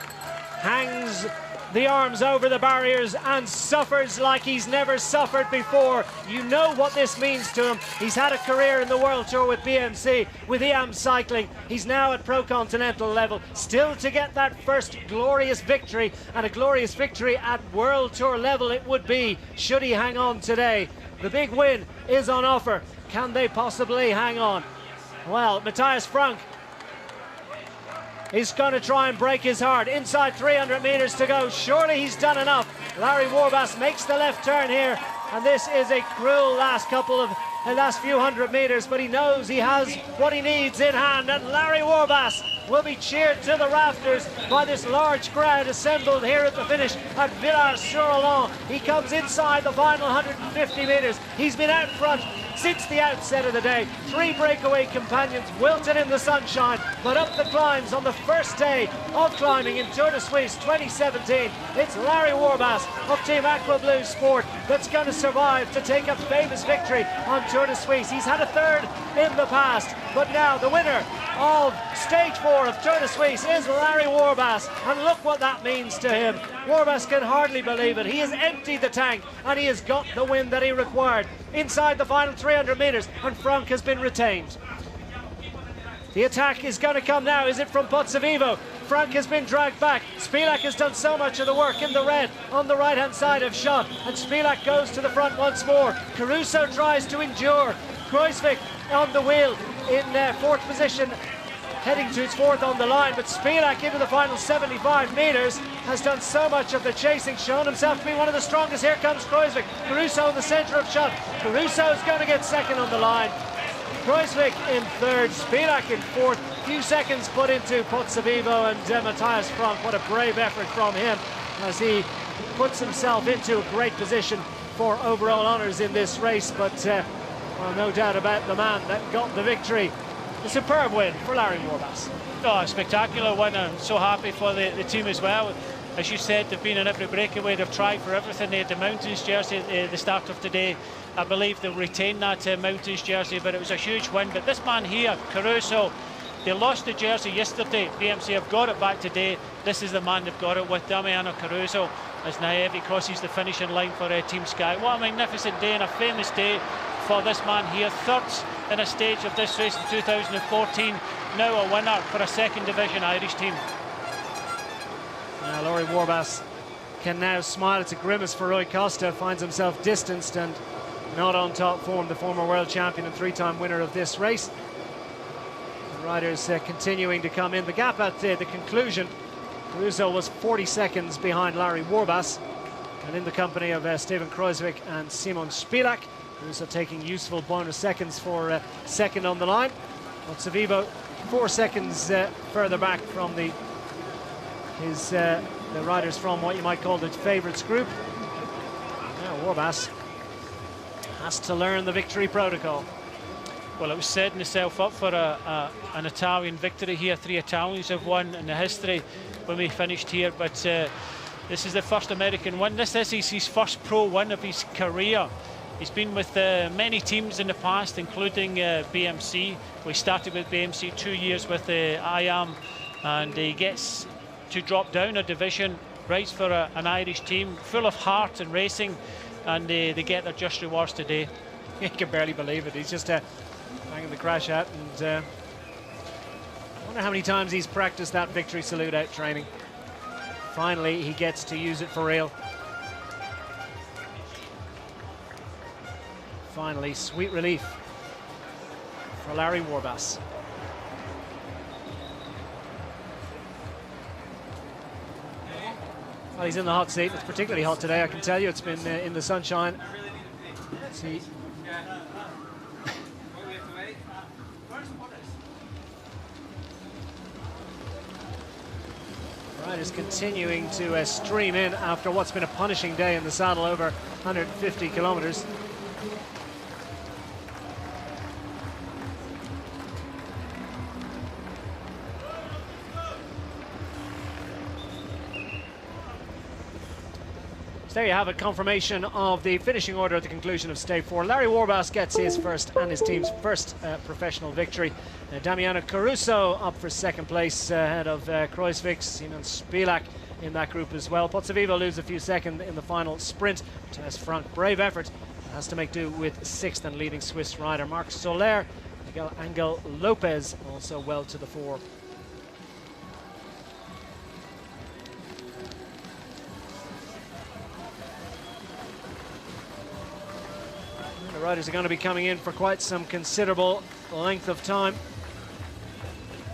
hangs the arms over the barriers and suffers like he's never suffered before. You know what this means to him. He's had a career in the World Tour with BMC, with EAM Cycling. He's now at Pro Continental level, still to get that first glorious victory, and a glorious victory at World Tour level it would be, should he hang on today. The big win is on offer. Can they possibly hang on? Well, Matthias Frank is going to try and break his heart. Inside 300 metres to go. Surely he's done enough. Larry Warbasse makes the left turn here, and this is a cruel last few hundred metres, but he knows he has what he needs in hand, and Larry Warbasse will be cheered to the rafters by this large crowd assembled here at the finish at Villars-sur-Olon. He comes inside the final 150 metres. He's been out front since the outset of the day. 3 breakaway companions wilted in the sunshine, but up the climbs on the first day of climbing in Tour de Suisse 2017. It's Larry Warbasse of Team Aqua Blue Sport that's going to survive to take a famous victory on Tour de Suisse. He's had a third in the past, but now the winner of stage 4 of Tour de Suisse is Larry Warbasse, and look what that means to him. Warbasse can hardly believe it. He has emptied the tank and he has got the win that he required inside the final 300 metres, and Frank has been retained. The attack is going to come now. Is it from Pozzovivo? Frank has been dragged back. Spilak has done so much of the work in the red on the right-hand side of Schott, and Spilak goes to the front once more. Caruso tries to endure. Kruijswijk on the wheel in 4th position, heading to his 4th on the line, but Spilak into the final 75 metres has done so much of the chasing, shown himself to be one of the strongest. Here comes Kruijswijk. Caruso in the centre of Schott. Caruso is going to get 2nd on the line. Kruijswijk in 3rd, Spilak in 4th. Few seconds put into Pozzovivo and Matthias Frank. What a brave effort from him as he puts himself into a great position for overall honours in this race. But well, no doubt about the man that got the victory. A superb win for Larry Warbasse. Oh, a spectacular win. I'm so happy for the team as well. As you said, they've been in every breakaway, they've tried for everything. They had the Mountains jersey at the start of today. I believe they'll retain that Mountains jersey, but it was a huge win. But this man here, Caruso, they lost the jersey yesterday. BMC have got it back today. This is the man they've got it with, Damiano Caruso, as Naevi crosses the finishing line for Team Sky. What a magnificent day and a famous day for this man here. 3rd in a stage of this race in 2014. Now a winner for a 2nd division Irish team. Now Larry Warbasse can now smile. It's a grimace for Rui Costa. Finds himself distanced and not on top form. The former world champion and 3-time winner of this race. The riders continuing to come in. The gap at the conclusion, Caruso was 40 seconds behind Larry Warbasse, and in the company of Steven Kruijswijk and Simon Spilak. Caruso taking useful bonus seconds for 2nd on the line. Pozzovivo 4 seconds further back from the riders from what you might call the favourites group. Now Warbasse has to learn the victory protocol. Well, it was setting itself up for an Italian victory here. 3 Italians have won in the history when we finished here, but this is the first American win. This is his first pro win of his career. He's been with many teams in the past, including BMC. We started with BMC 2 years with IAM, and he gets to drop down a division, rides for an Irish team full of heart and racing, and they get their just rewards today. He can barely believe it. He's just hanging the crash out, and I wonder how many times he's practiced that victory salute out training. Finally, he gets to use it for real. Finally, sweet relief for Larry Warbasse. Well, he's in the hot seat. It's particularly hot today, I can tell you. It's been in the sunshine. Let's see. Riders continuing to stream in after what's been a punishing day in the saddle, over 150 kilometers. There you have it, confirmation of the finishing order at the conclusion of Stage 4. Larry Warbasse gets his first and his team's first professional victory. Damiano Caruso up for second place ahead of Kruijswijk, Simon Spilak in that group as well. Pozzovivo loses a few seconds in the final sprint. Tess Frank, brave effort, has to make do with sixth and leading Swiss rider Marc Soler. Miguel Angel Lopez also well to the fore. The riders are going to be coming in for quite some considerable length of time.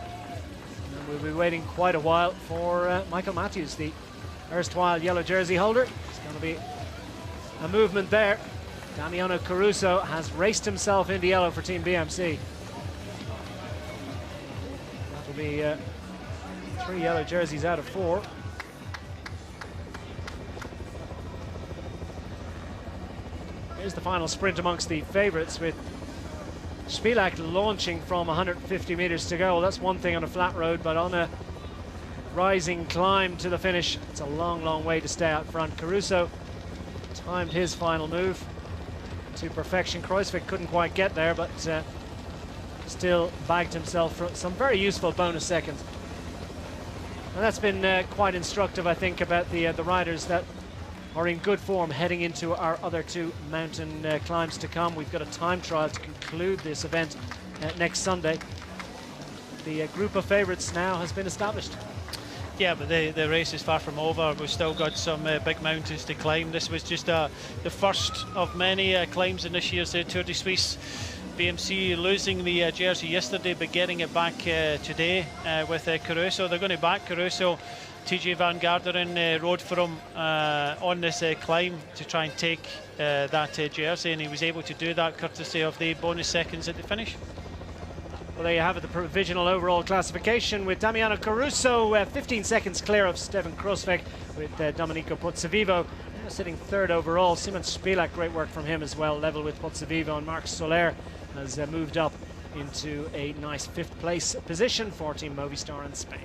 And we'll be waiting quite a while for Michael Matthews, the erstwhile yellow jersey holder. There's going to be a movement there. Damiano Caruso has raced himself into yellow for Team BMC. That'll be 3 yellow jerseys out of 4. Here's the final sprint amongst the favourites, with Spilak launching from 150 metres to go. Well, that's one thing on a flat road, but on a rising climb to the finish, it's a long, long way to stay out front. Caruso timed his final move to perfection. Kruijswijk couldn't quite get there, but still bagged himself for some very useful bonus seconds. And that's been quite instructive, I think, about the riders that are in good form heading into our other 2 mountain climbs to come. We've got a time trial to conclude this event next Sunday. The group of favourites now has been established. Yeah, but the race is far from over. We've still got some big mountains to climb. This was just the first of many climbs in this year's Tour de Suisse. BMC losing the jersey yesterday, but getting it back today with Caruso. They're going to back Caruso. TJ Van Garderen rode for him on this climb to try and take that jersey, and he was able to do that courtesy of the bonus seconds at the finish. Well, there you have it, the provisional overall classification, with Damiano Caruso 15 seconds clear of Steven Kruijswijk, with Domenico Pozzovivo sitting 3rd overall. Simon Spilak, great work from him as well, level with Pozzovivo, and Marc Soler has moved up into a nice 5th place position for Team Movistar in Spain.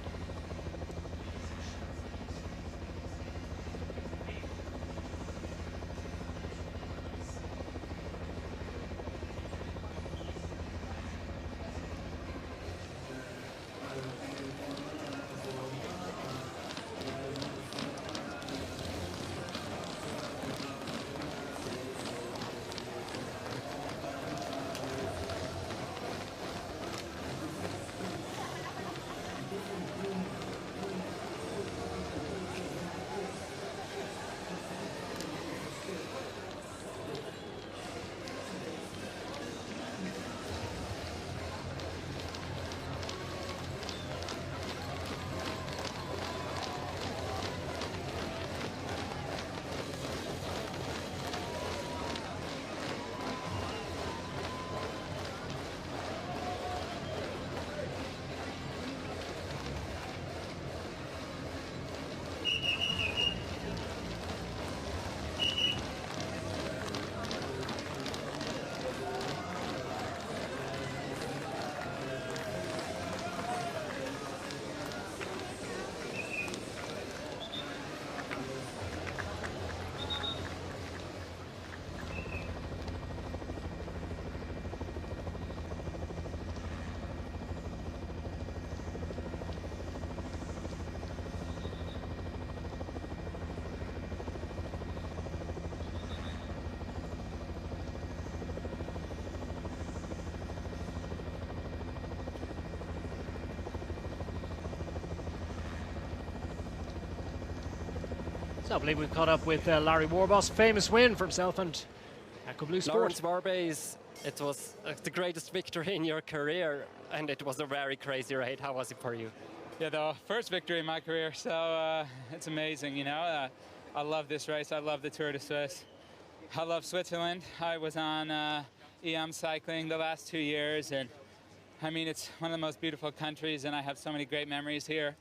So I believe we've caught up with Larry Warbasse. Famous win from Southend, Aqua Blue Sport. Lawrence Warbasse, it was the greatest victory in your career, and it was a very crazy raid. How was it for you? Yeah, the first victory in my career, so it's amazing, you know. I love this race. I love the Tour de Suisse. I love Switzerland. I was on EM cycling the last 2 years, and I mean, it's one of the most beautiful countries, and I have so many great memories here.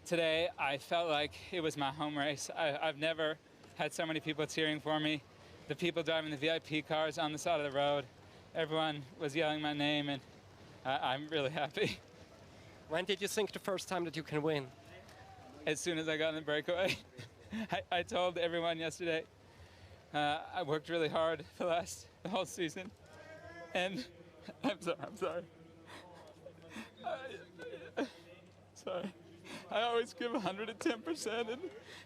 Today, I felt like it was my home race. I've never had so many people cheering for me. The people driving the VIP cars on the side of the road, everyone was yelling my name, and I'm really happy. When did you think the first time that you can win? As soon as I got in the breakaway. I told everyone yesterday, I worked really hard the whole season, and I'm sorry. Sorry. I always give 110%, and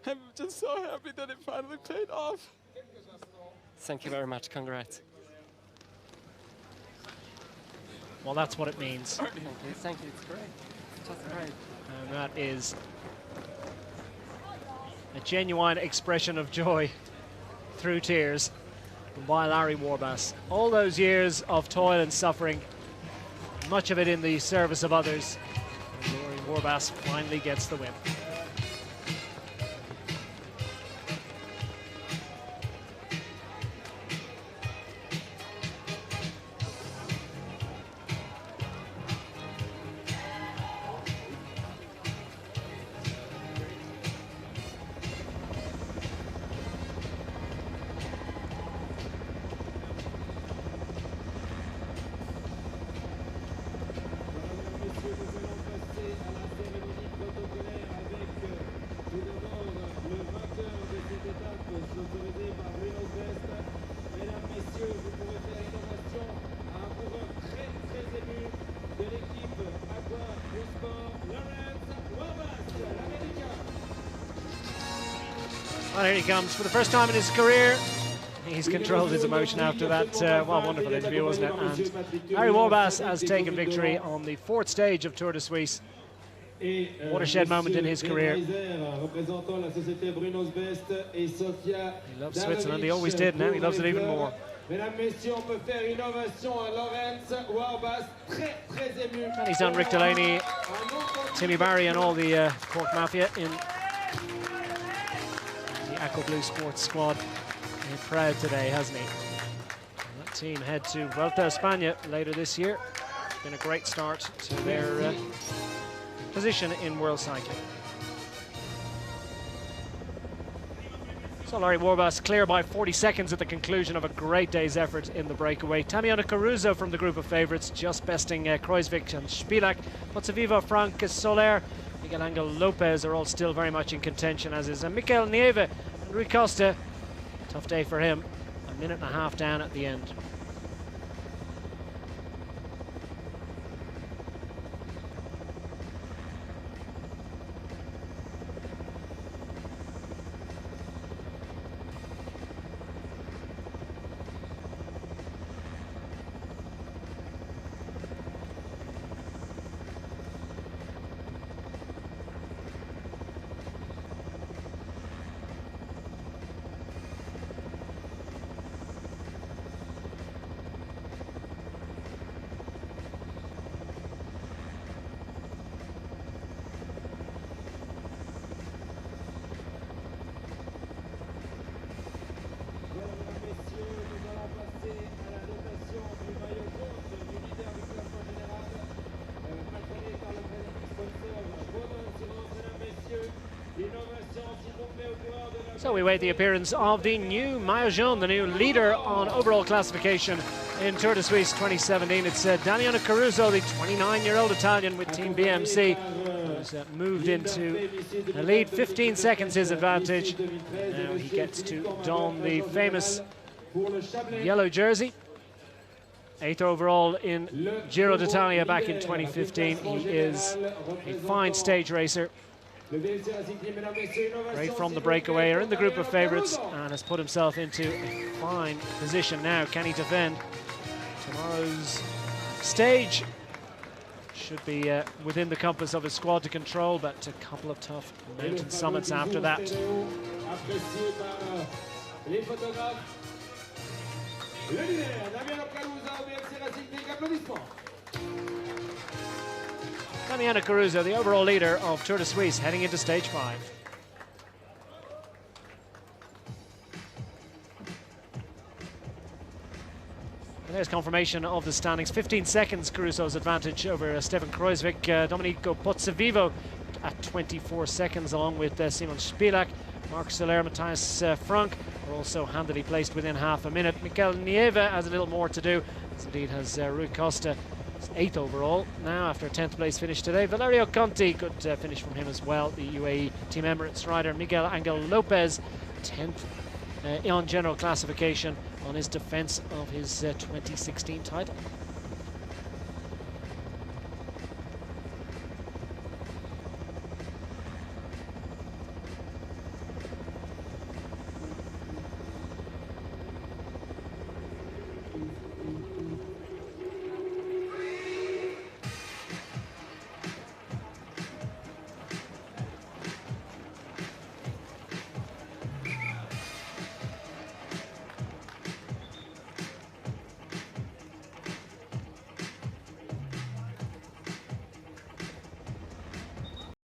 I'm just so happy that it finally paid off. Thank you very much. Congrats. Well, that's what it means. Thank you. Thank you. It's great. Just great. And that is a genuine expression of joy through tears by Larry Warbasse. All those years of toil and suffering, much of it in the service of others. And Larry Warbasse finally gets the win. Well, here he comes for the first time in his career. He's controlled his emotion after that wonderful interview, wasn't it? And Larry Warbasse has taken victory on the 4th stage of Tour de Suisse. Watershed moment in his career. He loves Switzerland, he always did, now he loves it even more. And he's done Rick Delaney, Timmy Barry and all the Cork Mafia in the Aqua Blue Sports squad. He's proud today, hasn't he? And that team head to Vuelta a España later this year. It's been a great start to their position in world cycling. So Larry Warbasse clear by 40 seconds at the conclusion of a great day's effort in the breakaway. Tamiana Caruso from the group of favourites, just besting Kruijswijk and Spilak. Pozzovivo, Frank Soler, Miguel Angel Lopez are all still very much in contention, as is Mikel Nieve and Rui Costa. Tough day for him, a minute and a half down at the end. So we wait the appearance of the new Maillot Jaune, the new leader on overall classification in Tour de Suisse 2017. It's Damiana Caruso, the 29-year-old Italian with Team BMC, who's moved into a lead. 15 seconds his advantage. Now he gets to don the famous yellow jersey. 8th overall in Giro d'Italia back in 2015. He is a fine stage racer. Right from the breakaway, are in the group of favourites and has put himself into a fine position now. Can he defend? Tomorrow's stage should be within the compass of his squad to control, but a couple of tough mountain summits after that. Damiana Caruso, the overall leader of Tour de Suisse, heading into stage 5. And there's confirmation of the standings. 15 seconds Caruso's advantage over Stefan Kruijswijk. Domenico Pozzovivo at 24 seconds, along with Simon Spilak. Marc Soler, Matthias Frank are also handily placed within half a minute. Mikel Nieve has a little more to do, as indeed has Rui Costa. 8th overall now after a 10th place finish today. Valerio Conti, good finish from him as well. The UAE Team Emirates rider Miguel Angel Lopez, 10th on general classification on his defence of his 2016 title.